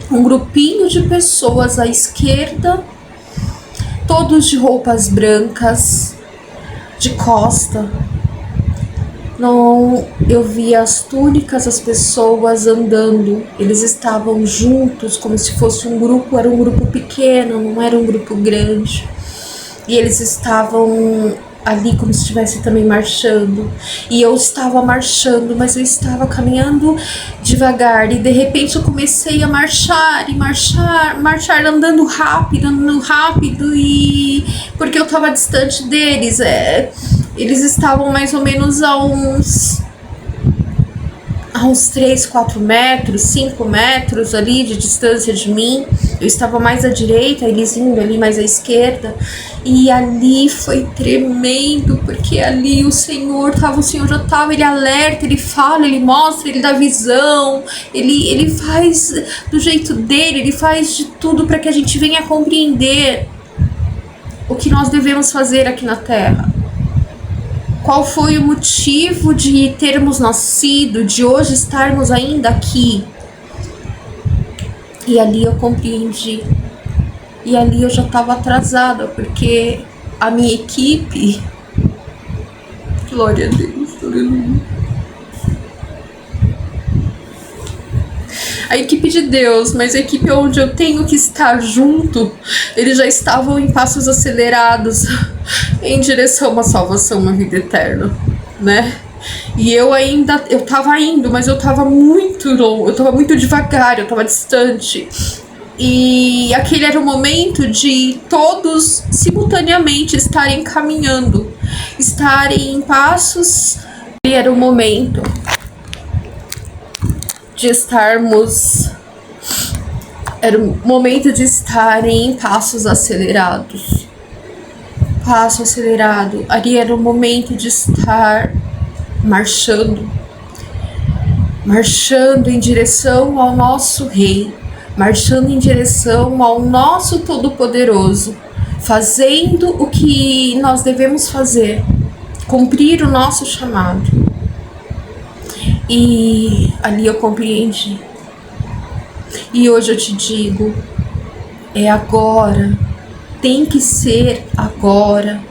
um grupinho de pessoas à esquerda, todos de roupas brancas, de costa. Não, eu vi as túnicas, as pessoas andando. Eles estavam juntos, como se fosse um grupo. Era um grupo pequeno, não era um grupo grande. E eles estavam ali como se estivesse também marchando. E eu estava marchando, mas eu estava caminhando devagar. E de repente eu comecei a marchar, andando rápido, e porque eu estava distante deles. Eles estavam mais ou menos a uns a uns 3, 4 metros, 5 metros ali de distância de mim. Eu estava mais à direita, eles indo ali mais à esquerda. E ali foi tremendo, porque ali o Senhor já estava, ele alerta, ele fala, ele mostra, ele dá visão, ele faz do jeito dele, ele faz de tudo para que a gente venha compreender o que nós devemos fazer aqui na Terra. Qual foi o motivo de termos nascido, de hoje estarmos ainda aqui? E ali eu compreendi. E ali eu já estava atrasada, porque a minha equipe... Glória a Deus, aleluia. A equipe de Deus, mas a equipe onde eu tenho que estar junto, eles já estavam em passos acelerados em direção a uma salvação, uma vida eterna, né? E eu tava indo, mas eu tava muito longe, eu tava muito devagar, eu tava distante. E aquele era o momento de todos simultaneamente estarem caminhando, estarem em passos. E era o momento de estarmos... Era o momento de estarem em passos acelerados. Passo acelerado. Ali era o momento de estar marchando em direção ao nosso Rei, marchando em direção ao nosso Todo-Poderoso, fazendo o que nós devemos fazer, cumprir o nosso chamado. E ali eu compreendi. E hoje eu te digo, é agora, tem que ser agora.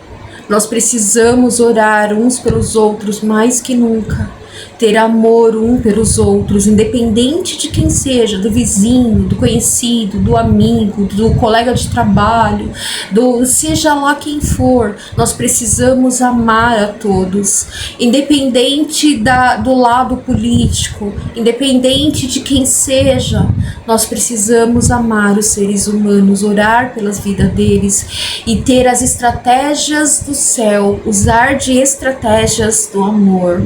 Nós precisamos orar uns pelos outros mais que nunca. Ter amor um pelos outros, independente de quem seja, do vizinho, do conhecido, do amigo, do colega de trabalho, seja lá quem for. Nós precisamos amar a todos, independente do lado político, independente de quem seja. Nós precisamos amar os seres humanos, orar pelas vidas deles e ter as estratégias do céu, usar de estratégias do amor.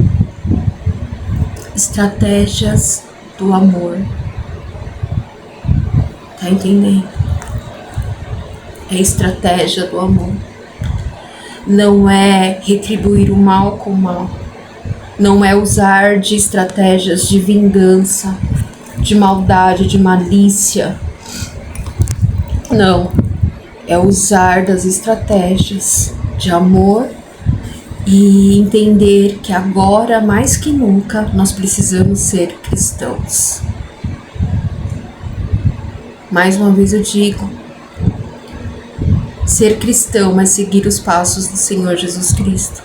Estratégias do amor. Tá entendendo? É estratégia do amor. Não é retribuir o mal com o mal. Não é usar de estratégias de vingança, de maldade, de malícia. Não. É usar das estratégias de amor e entender que agora, mais que nunca, nós precisamos ser cristãos. Mais uma vez eu digo, ser cristão é seguir os passos do Senhor Jesus Cristo.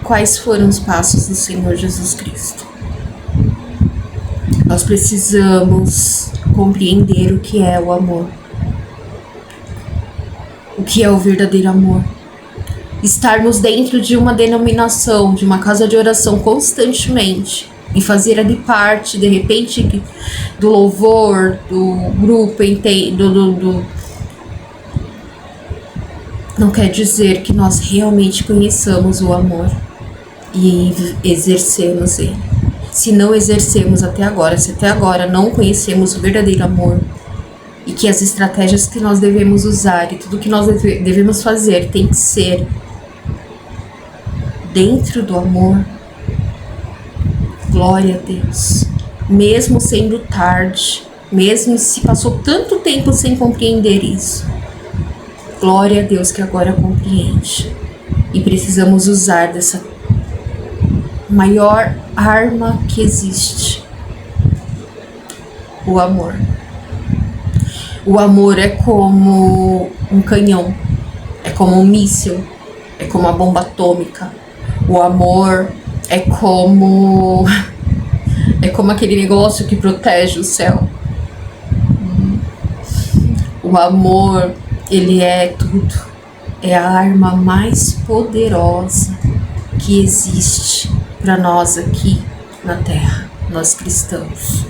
Quais foram os passos do Senhor Jesus Cristo? Nós precisamos compreender o que é o amor. O que é o verdadeiro amor? Estarmos dentro de uma denominação, de uma casa de oração constantemente e fazer ali parte, de repente, do louvor, do grupo, não quer dizer que nós realmente conheçamos o amor e exercemos ele. Se não exercemos até agora, se até agora não conhecemos o verdadeiro amor, e que as estratégias que nós devemos usar e tudo que nós devemos fazer tem que ser dentro do amor. Glória a Deus. Mesmo sendo tarde, mesmo se passou tanto tempo sem compreender isso, glória a Deus que agora compreende. E precisamos usar dessa maior arma que existe, o amor. O amor é como um canhão, é como um míssil, é como a bomba atômica. O amor é como aquele negócio que protege o céu. O amor, ele é tudo. É a arma mais poderosa que existe para nós aqui na Terra, nós cristãos.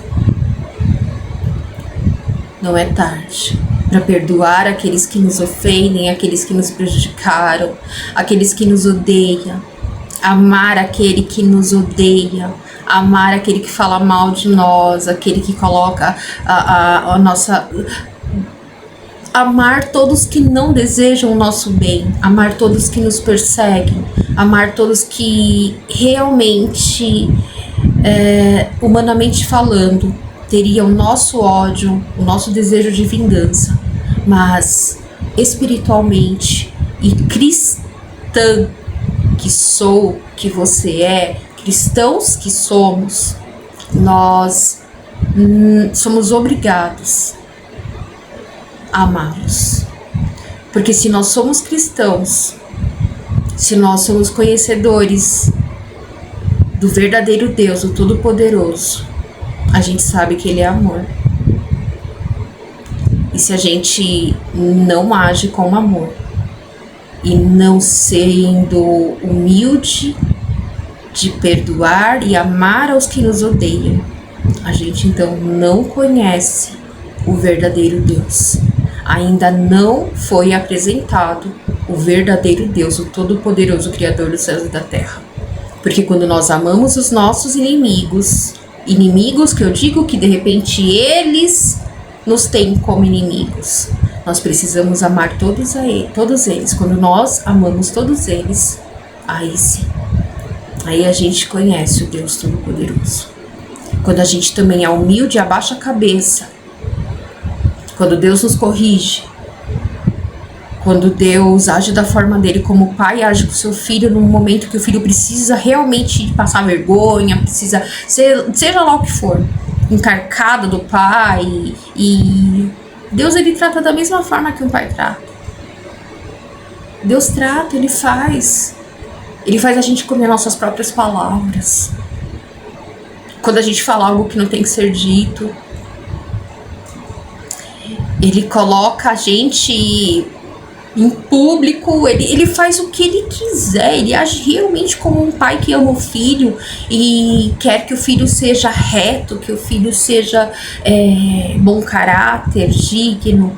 Não é tarde para perdoar aqueles que nos ofendem, aqueles que nos prejudicaram, aqueles que nos odeiam. Amar aquele que nos odeia, amar aquele que fala mal de nós, aquele que coloca a nossa... Amar todos que não desejam o nosso bem, amar todos que nos perseguem, amar todos que realmente, humanamente falando, teriam o nosso ódio, o nosso desejo de vingança, mas espiritualmente e cristã que sou, que você é, cristãos que somos, nós somos obrigados amá-los. Porque se nós somos cristãos, se nós somos conhecedores do verdadeiro Deus, o Todo-Poderoso, a gente sabe que Ele é amor. E se a gente não age com amor, e não sendo humilde de perdoar e amar aos que nos odeiam, a gente então não conhece o verdadeiro Deus. Ainda não foi apresentado o verdadeiro Deus, o Todo-Poderoso Criador dos céus e da terra. Porque quando nós amamos os nossos inimigos que eu digo que de repente eles nos têm como inimigos, nós precisamos amar todos eles. Quando nós amamos todos eles, aí sim, aí a gente conhece o Deus Todo-Poderoso. Quando a gente também é humilde e abaixa a cabeça, quando Deus nos corrige, quando Deus age da forma dele, como o pai age com o seu filho no momento que o filho precisa realmente passar vergonha, precisa, seja lá o que for, encarcada do pai, e Deus, ele trata da mesma forma que um pai trata. Deus trata, ele faz a gente comer nossas próprias palavras. Quando a gente fala algo que não tem que ser dito, Ele coloca a gente em público, ele faz o que ele quiser, ele age realmente como um pai que ama o filho e quer que o filho seja reto, que o filho seja bom caráter, digno.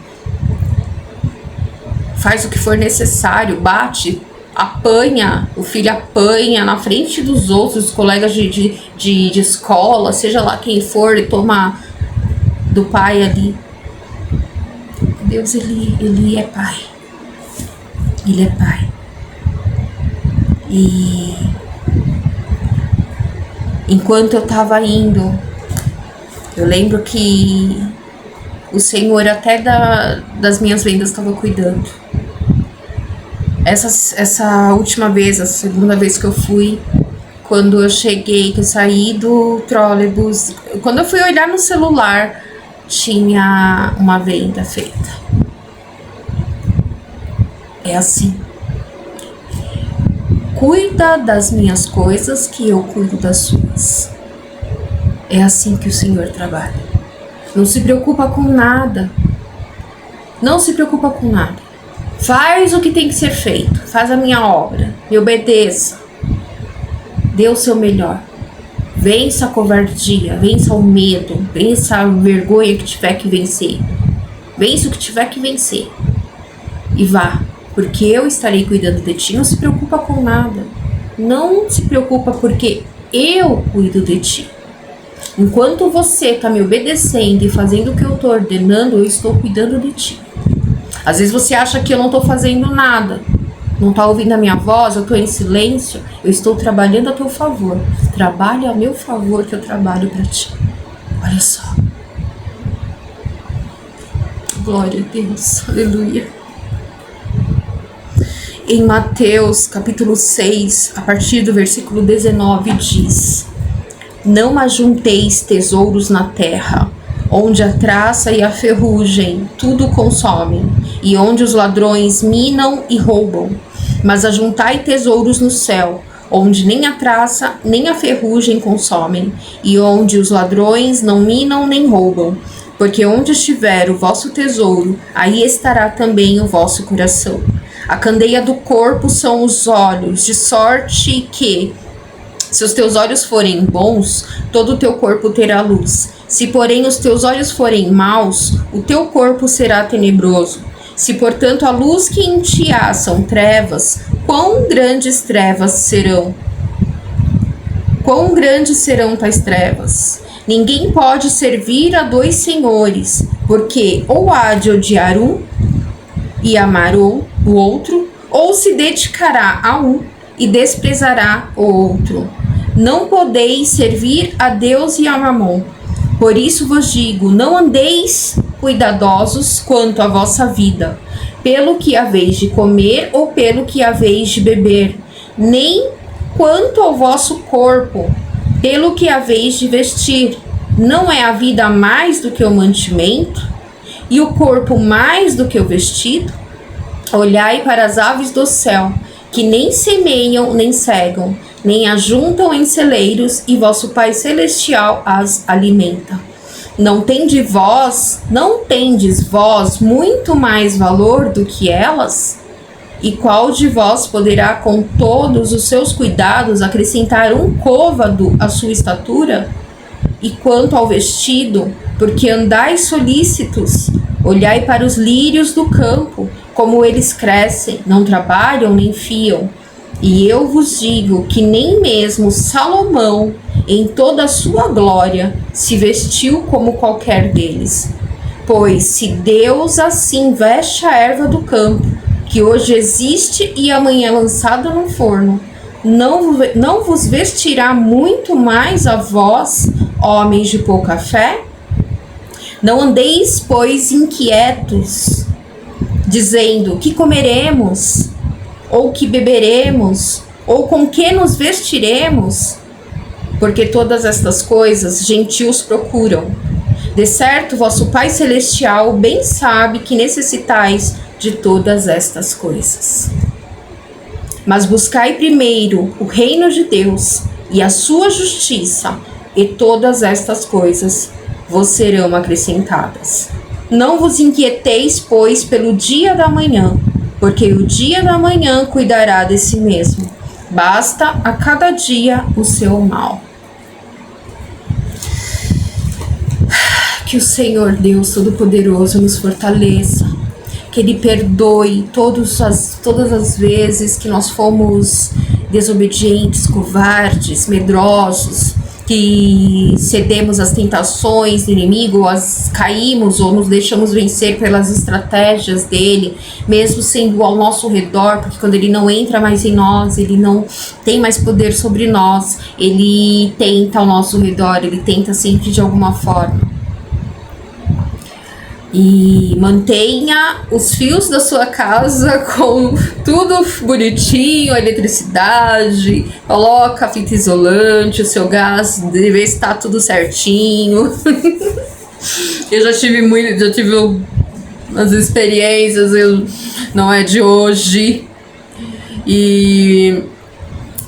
Faz o que for necessário, bate, apanha, o filho apanha na frente dos outros, os colegas de escola, seja lá quem for, e toma do pai ali. Deus, ele é pai. Ele é pai. E enquanto eu estava indo, eu lembro que o Senhor até das minhas vendas estava cuidando. Essa última vez, a segunda vez que eu fui, quando eu cheguei, que eu saí do trólebus, quando eu fui olhar no celular, tinha uma venda feita. É assim. Cuida das minhas coisas que eu cuido das suas. É assim que o Senhor trabalha. Não se preocupa com nada. Não se preocupa com nada. Faz o que tem que ser feito. Faz a minha obra. Me obedeça. Dê o seu melhor. Vença a covardia. Vença o medo. Vença a vergonha que tiver que vencer. Vença o que tiver que vencer. E vá. Porque eu estarei cuidando de ti. Não se preocupa com nada. Não se preocupa porque eu cuido de ti. Enquanto você está me obedecendo e fazendo o que eu estou ordenando, eu estou cuidando de ti. Às vezes você acha que eu não estou fazendo nada. Não está ouvindo a minha voz, eu estou em silêncio. Eu estou trabalhando a teu favor. Trabalhe a meu favor que eu trabalho para ti. Olha só. Glória a Deus. Aleluia. Em Mateus capítulo 6, a partir do versículo 19, diz: Não ajunteis tesouros na terra, onde a traça e a ferrugem tudo consomem, e onde os ladrões minam e roubam. Mas ajuntai tesouros no céu, onde nem a traça nem a ferrugem consomem, e onde os ladrões não minam nem roubam. Porque onde estiver o vosso tesouro, aí estará também o vosso coração. A candeia do corpo são os olhos, de sorte que, se os teus olhos forem bons, todo o teu corpo terá luz. Se, porém, os teus olhos forem maus, o teu corpo será tenebroso. Se, portanto, a luz que em ti há são trevas, quão grandes trevas serão? Quão grandes serão tais trevas? Ninguém pode servir a dois senhores, porque ou há de odiar um e amar o outro, ou se dedicará a um e desprezará o outro. Não podeis servir a Deus e a Mamon. Por isso vos digo, não andeis cuidadosos quanto à vossa vida, pelo que haveis de comer ou pelo que haveis de beber, nem quanto ao vosso corpo, pelo que haveis de vestir. Não é a vida mais do que o mantimento, e o corpo mais do que o vestido? Olhai para as aves do céu, que nem semeiam nem cegam, nem ajuntam em celeiros, e vosso Pai Celestial as alimenta. Não tendes vós muito mais valor do que elas? E qual de vós poderá, com todos os seus cuidados, acrescentar um côvado à sua estatura? E quanto ao vestido, porque andais solícitos, olhai para os lírios do campo, como eles crescem, não trabalham nem fiam. E eu vos digo que nem mesmo Salomão, em toda a sua glória, se vestiu como qualquer deles. Pois se Deus assim veste a erva do campo, que hoje existe e amanhã é lançada no forno, não vos vestirá muito mais a vós, homens de pouca fé? Não andeis, pois, inquietos, dizendo: que comeremos, ou que beberemos, ou com que nos vestiremos? Porque todas estas coisas gentios procuram. De certo, vosso Pai Celestial bem sabe que necessitais de todas estas coisas. Mas buscai primeiro o reino de Deus e a sua justiça, e todas estas coisas vos serão acrescentadas. Não vos inquieteis, pois, pelo dia da manhã, porque o dia da manhã cuidará de si mesmo. Basta a cada dia o seu mal. Que o Senhor Deus Todo-Poderoso nos fortaleça, que Ele perdoe todas as vezes que nós fomos desobedientes, covardes, medrosos, que cedemos às tentações do inimigo, ou caímos ou nos deixamos vencer pelas estratégias dele, mesmo sendo ao nosso redor, porque quando ele não entra mais em nós, ele não tem mais poder sobre nós, ele tenta ao nosso redor, ele tenta sempre de alguma forma. E mantenha os fios da sua casa com tudo bonitinho, a eletricidade, coloca a fita isolante, o seu gás deve estar tudo certinho. Eu já tive umas experiências, não é de hoje,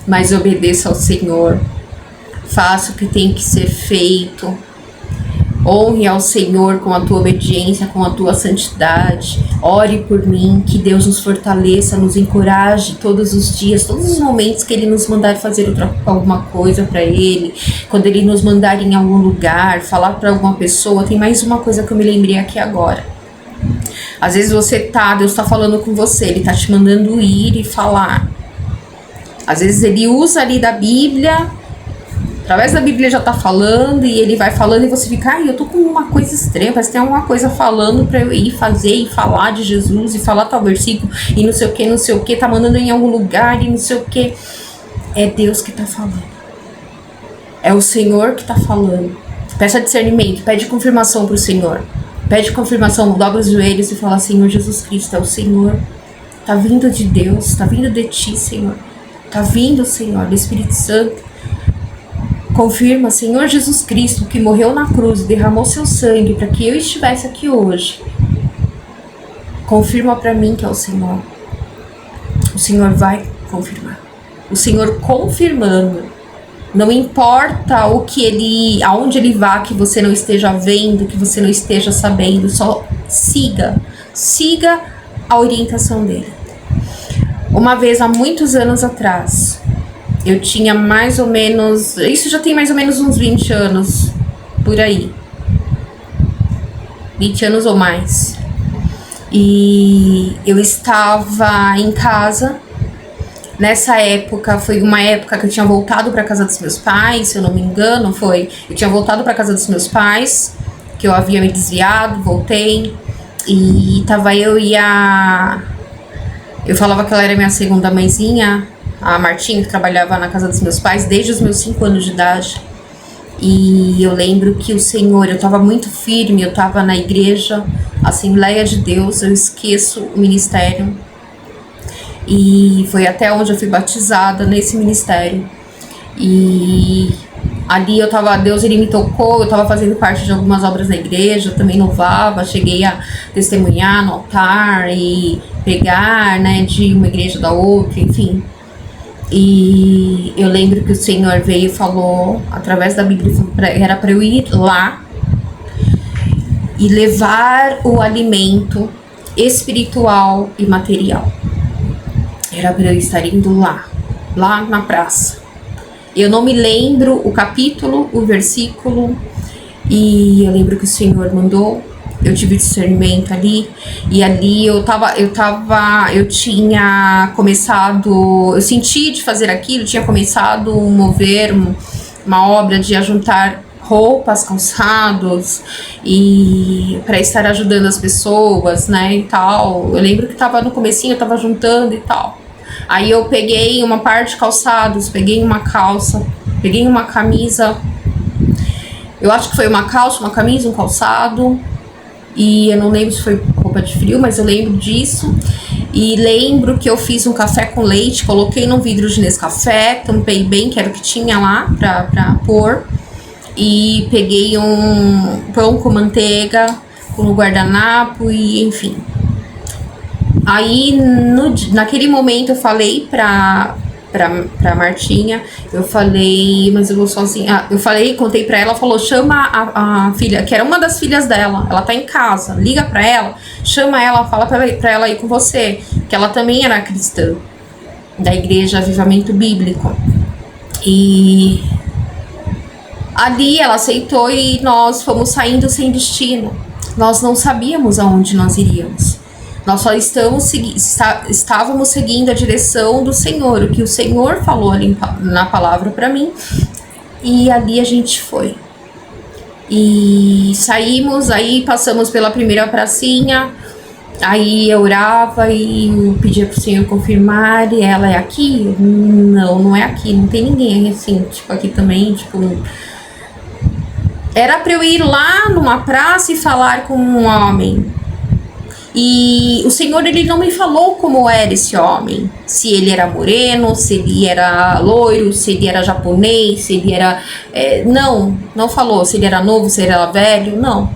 mas obedeça ao Senhor, faça o que tem que ser feito. Honre ao Senhor com a tua obediência, com a tua santidade. Ore por mim, que Deus nos fortaleça, nos encoraje todos os dias, todos os momentos que Ele nos mandar fazer alguma coisa para Ele, quando Ele nos mandar em algum lugar, falar para alguma pessoa. Tem mais uma coisa que eu me lembrei aqui agora. Às vezes Deus está falando com você, Ele está te mandando ir e falar. Às vezes Ele usa ali da Bíblia, através da Bíblia já tá falando, e ele vai falando e você fica, eu tô com uma coisa estranha, parece que tem alguma coisa falando pra eu ir fazer e falar de Jesus e falar tal versículo e não sei o que, tá mandando em algum lugar e não sei o que. É Deus que tá falando. É o Senhor que tá falando. Peça discernimento, pede confirmação pro Senhor. Pede confirmação, dobra os joelhos e fala: Senhor Jesus Cristo, é o Senhor. Tá vindo de Deus, tá vindo de ti, Senhor. Tá vindo, Senhor, do Espírito Santo. Confirma, Senhor Jesus Cristo, que morreu na cruz e derramou seu sangue para que eu estivesse aqui hoje. Confirma para mim que é o Senhor. O Senhor vai confirmar. O Senhor confirmando. Não importa aonde ele vá, que você não esteja vendo, que você não esteja sabendo, só siga a orientação dele. Uma vez, há muitos anos atrás, eu tinha mais ou menos, isso já tem mais ou menos uns 20 anos, por aí. 20 anos ou mais. E eu estava em casa Nessa época, foi uma época que eu tinha voltado para casa dos meus pais, se eu não me engano, foi. Eu tinha voltado para casa dos meus pais, que eu havia me desviado, voltei. E tava eu e a... Eu falava que ela era minha segunda mãezinha, a Martinha, que trabalhava na casa dos meus pais desde os meus 5 anos de idade. E eu lembro que o Senhor, eu tava muito firme, eu tava na igreja, Assembleia de Deus, eu esqueço o ministério. E foi até onde eu fui batizada, nesse ministério. E ali eu tava, Deus ele me tocou, eu tava fazendo parte de algumas obras na igreja, também louvava, cheguei a testemunhar no altar e pregar, né, de uma igreja da outra, enfim. E eu lembro que o Senhor veio e falou, através da Bíblia, era para eu ir lá e levar o alimento espiritual e material. Era para eu estar indo lá na praça. Eu não me lembro o capítulo, o versículo, e eu lembro que o Senhor mandou, eu tive discernimento ali, e ali eu tinha começado, eu senti de fazer aquilo, tinha começado a mover uma obra de ajuntar roupas, calçados, e para estar ajudando as pessoas, né, e tal. Eu lembro que tava no comecinho, eu tava juntando e tal. Aí eu peguei uma parte de calçados, peguei uma calça, peguei uma camisa, eu acho que foi uma calça, uma camisa, um calçado, e eu não lembro se foi roupa de frio, mas eu lembro disso. E lembro que eu fiz um café com leite, coloquei num vidro de Nescafé, tampei bem, que era o que tinha lá pra pôr. E peguei um pão com manteiga, com guardanapo e enfim. Aí naquele momento eu falei pra Martinha, eu falei, mas eu vou sozinha. Eu falei, contei pra ela, falou, chama a filha, que era uma das filhas dela, ela tá em casa, liga pra ela, chama ela, fala pra ela ir com você, que ela também era cristã, da igreja Avivamento Bíblico. E ali ela aceitou e nós fomos saindo sem destino. Nós não sabíamos aonde nós iríamos. Nós só estávamos seguindo a direção do Senhor, o que o Senhor falou ali na palavra para mim. E ali a gente foi. E saímos, aí passamos pela primeira pracinha. Aí eu orava e pedia pro Senhor confirmar. E ela, é aqui? Não, não é aqui, não tem ninguém assim, tipo aqui também, tipo... Era para eu ir lá numa praça e falar com um homem. E o Senhor, ele não me falou como era esse homem. Se ele era moreno, se ele era loiro, se ele era japonês, se ele era... não falou se ele era novo, se ele era velho, não.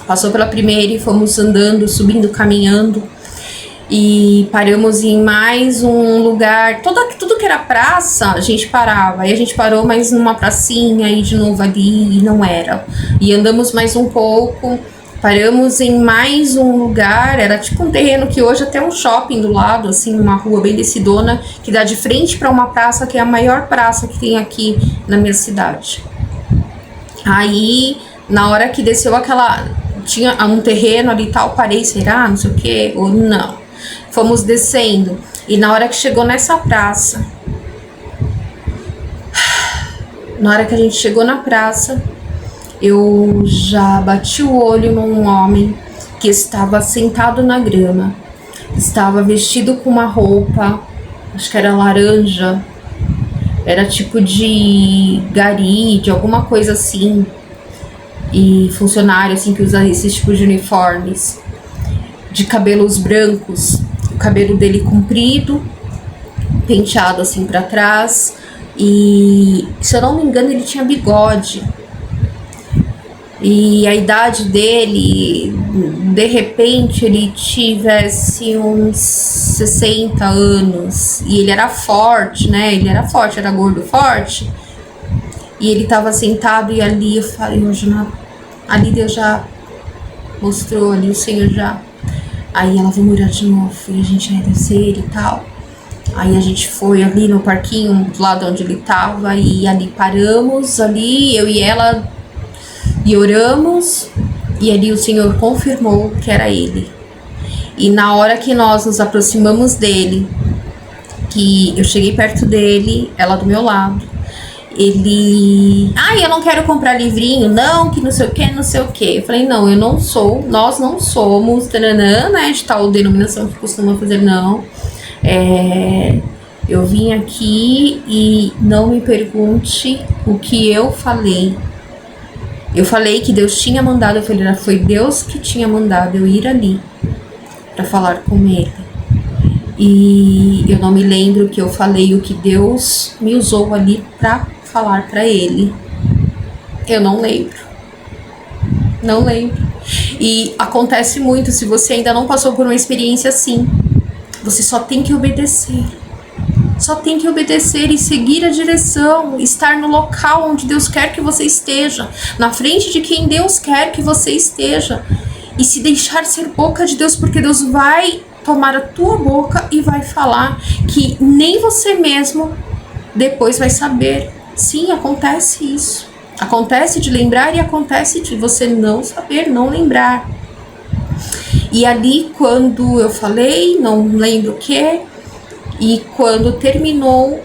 Passou pela primeira e fomos andando, subindo, caminhando. E paramos em mais um lugar, tudo que era praça, a gente parava. Aí a gente parou mais numa pracinha e de novo ali, e não era. E andamos mais um pouco, paramos em mais um lugar, era tipo um terreno que hoje até um shopping do lado, assim, uma rua bem descidona, que dá de frente para uma praça que é a maior praça que tem aqui na minha cidade. Aí, na hora que desceu tinha um terreno ali e tal, parei, será? Não sei o que, ou não. Fomos descendo e na hora que chegou nessa praça, na hora que a gente chegou na praça, eu já bati o olho num homem que estava sentado na grama, estava vestido com uma roupa, acho que era laranja, era tipo de gari, de alguma coisa assim, e funcionário assim que usa esses tipos de uniformes, de cabelos brancos, o cabelo dele comprido, penteado assim pra trás, e se eu não me engano ele tinha bigode. E a idade dele, de repente ele tivesse uns 60 anos, e ele era forte, né? Ele era forte, era gordo, forte. E ele tava sentado e ali eu falei, ali Deus já mostrou, ali o Senhor já... Aí ela, vamos orar de novo, e a gente ia descer e tal. Aí a gente foi ali no parquinho, do lado onde ele tava, e ali paramos, ali, eu e ela, e oramos, e ali o Senhor confirmou que era ele. E na hora que nós nos aproximamos dele, que eu cheguei perto dele, ela do meu lado. Ele... eu não quero comprar livrinho, não, que não sei o que, não sei o que. Eu falei, não, eu não sou, nós não somos, taranã, né, de tal denominação que costuma fazer, não. Eu vim aqui e não me pergunte o que eu falei. Eu falei que Deus tinha mandado, eu falei, foi Deus que tinha mandado eu ir ali para falar com ele. E eu não me lembro que eu falei o que Deus me usou ali para falar para ele. Eu não lembro. Não lembro. E acontece muito, se você ainda não passou por uma experiência assim, você só tem que obedecer. Só tem que obedecer e seguir a direção, estar no local onde Deus quer que você esteja, na frente de quem Deus quer que você esteja, e se deixar ser boca de Deus, porque Deus vai tomar a tua boca e vai falar que nem você mesmo depois vai saber. Sim, acontece isso. Acontece de lembrar e acontece de você não saber, não lembrar. E ali, quando eu falei, não lembro o que, e quando terminou,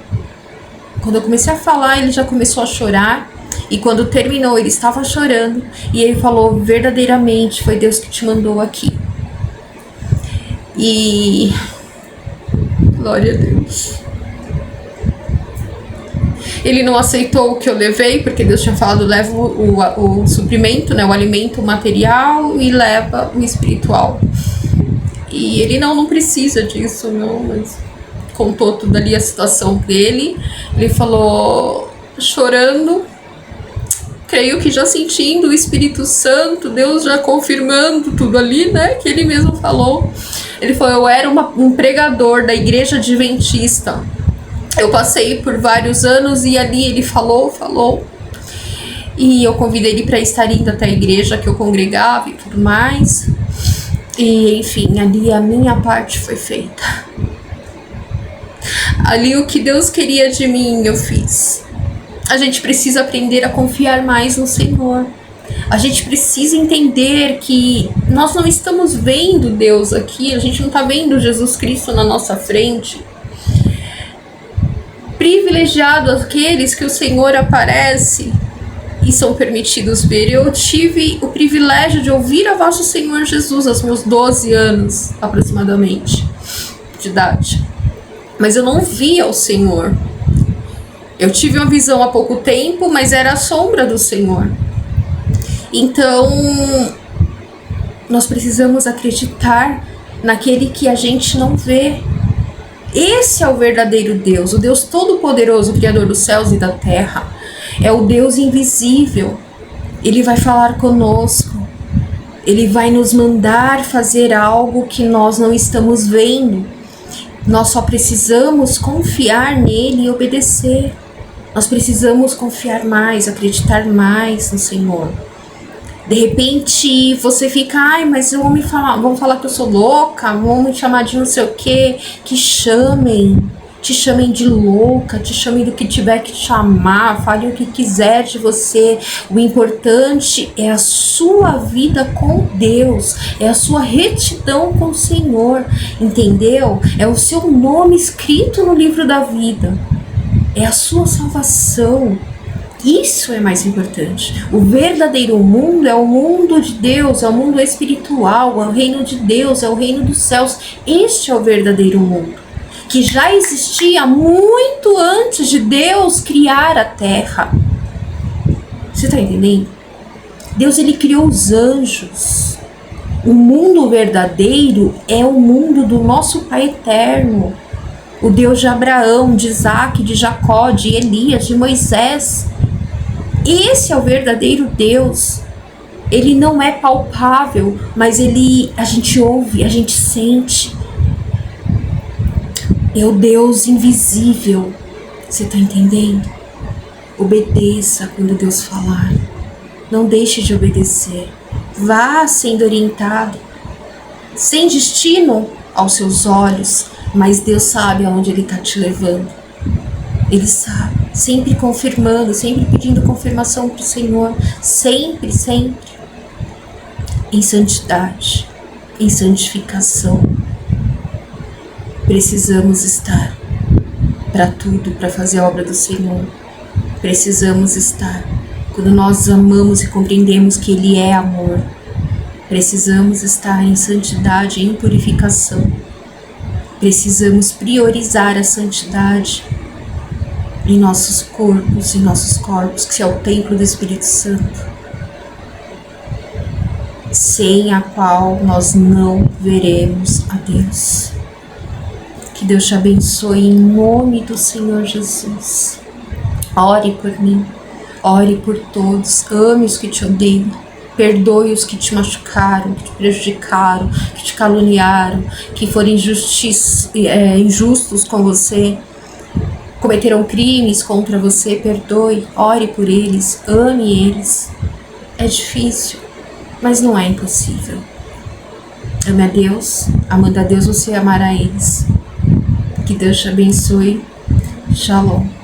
quando eu comecei a falar, ele já começou a chorar. E quando terminou, ele estava chorando. E ele falou, verdadeiramente, foi Deus que te mandou aqui. E... glória a Deus. Ele não aceitou o que eu levei, porque Deus tinha falado, leva o suprimento, né, o alimento material e leva o espiritual. E ele não precisa disso, não, mas contou tudo ali a situação dele. Ele falou, chorando, creio que já sentindo o Espírito Santo, Deus já confirmando tudo ali, né, que ele mesmo falou. Ele falou, eu era um pregador da igreja adventista. Eu passei por vários anos e ali ele falou. E eu convidei ele para estar indo até a igreja que eu congregava e tudo mais. E enfim, ali a minha parte foi feita. Ali o que Deus queria de mim eu fiz. A gente precisa aprender a confiar mais no Senhor. A gente precisa entender que nós não estamos vendo Deus aqui, a gente não está vendo Jesus Cristo na nossa frente. Privilegiado aqueles que o Senhor aparece e são permitidos ver. Eu tive o privilégio de ouvir a voz do Senhor Jesus aos meus 12 anos, aproximadamente, de idade. Mas eu não via o Senhor. Eu tive uma visão há pouco tempo, mas era a sombra do Senhor. Então, nós precisamos acreditar naquele que a gente não vê. Esse é o verdadeiro Deus, o Deus Todo-Poderoso, Criador dos céus e da terra. É o Deus invisível. Ele vai falar conosco. Ele vai nos mandar fazer algo que nós não estamos vendo. Nós só precisamos confiar nele e obedecer. Nós precisamos confiar mais, acreditar mais no Senhor. De repente você fica, mas vão falar que eu sou louca, vão me chamar de não sei o que te chamem de louca, te chamem do que tiver que te chamar, fale o que quiser de você. O importante é a sua vida com Deus, é a sua retidão com o Senhor, entendeu? É o seu nome escrito no livro da vida, é a sua salvação. Isso é mais importante. O verdadeiro mundo é o mundo de Deus, é o mundo espiritual, é o reino de Deus, é o reino dos céus. Este é o verdadeiro mundo, que já existia muito antes de Deus criar a terra. Você está entendendo? Deus, ele criou os anjos. O mundo verdadeiro é o mundo do nosso Pai eterno. O Deus de Abraão, de Isaac, de Jacó, de Elias, de Moisés. Esse é o verdadeiro Deus. Ele não é palpável, mas a gente ouve, a gente sente. É o Deus invisível. Você está entendendo? Obedeça quando Deus falar. Não deixe de obedecer. Vá sendo orientado, sem destino aos seus olhos, mas Deus sabe aonde Ele está te levando. Ele sabe, sempre confirmando, sempre pedindo confirmação para o Senhor, sempre, sempre, em santidade, em santificação. Precisamos estar. para tudo, para fazer a obra do Senhor. Precisamos estar. Quando nós amamos e compreendemos que Ele é amor, precisamos estar em santidade, em purificação. Precisamos priorizar a santidade em nossos corpos, que é o templo do Espírito Santo, sem a qual nós não veremos a Deus. Que Deus te abençoe em nome do Senhor Jesus. Ore por mim, ore por todos, ame os que te odeiam, perdoe os que te machucaram, que te prejudicaram, que te caluniaram, que foram injustos com você, cometeram crimes contra você, perdoe, ore por eles, ame eles. É difícil, mas não é impossível. Ame a Deus, amando a Deus você amará eles. Que Deus te abençoe. Shalom.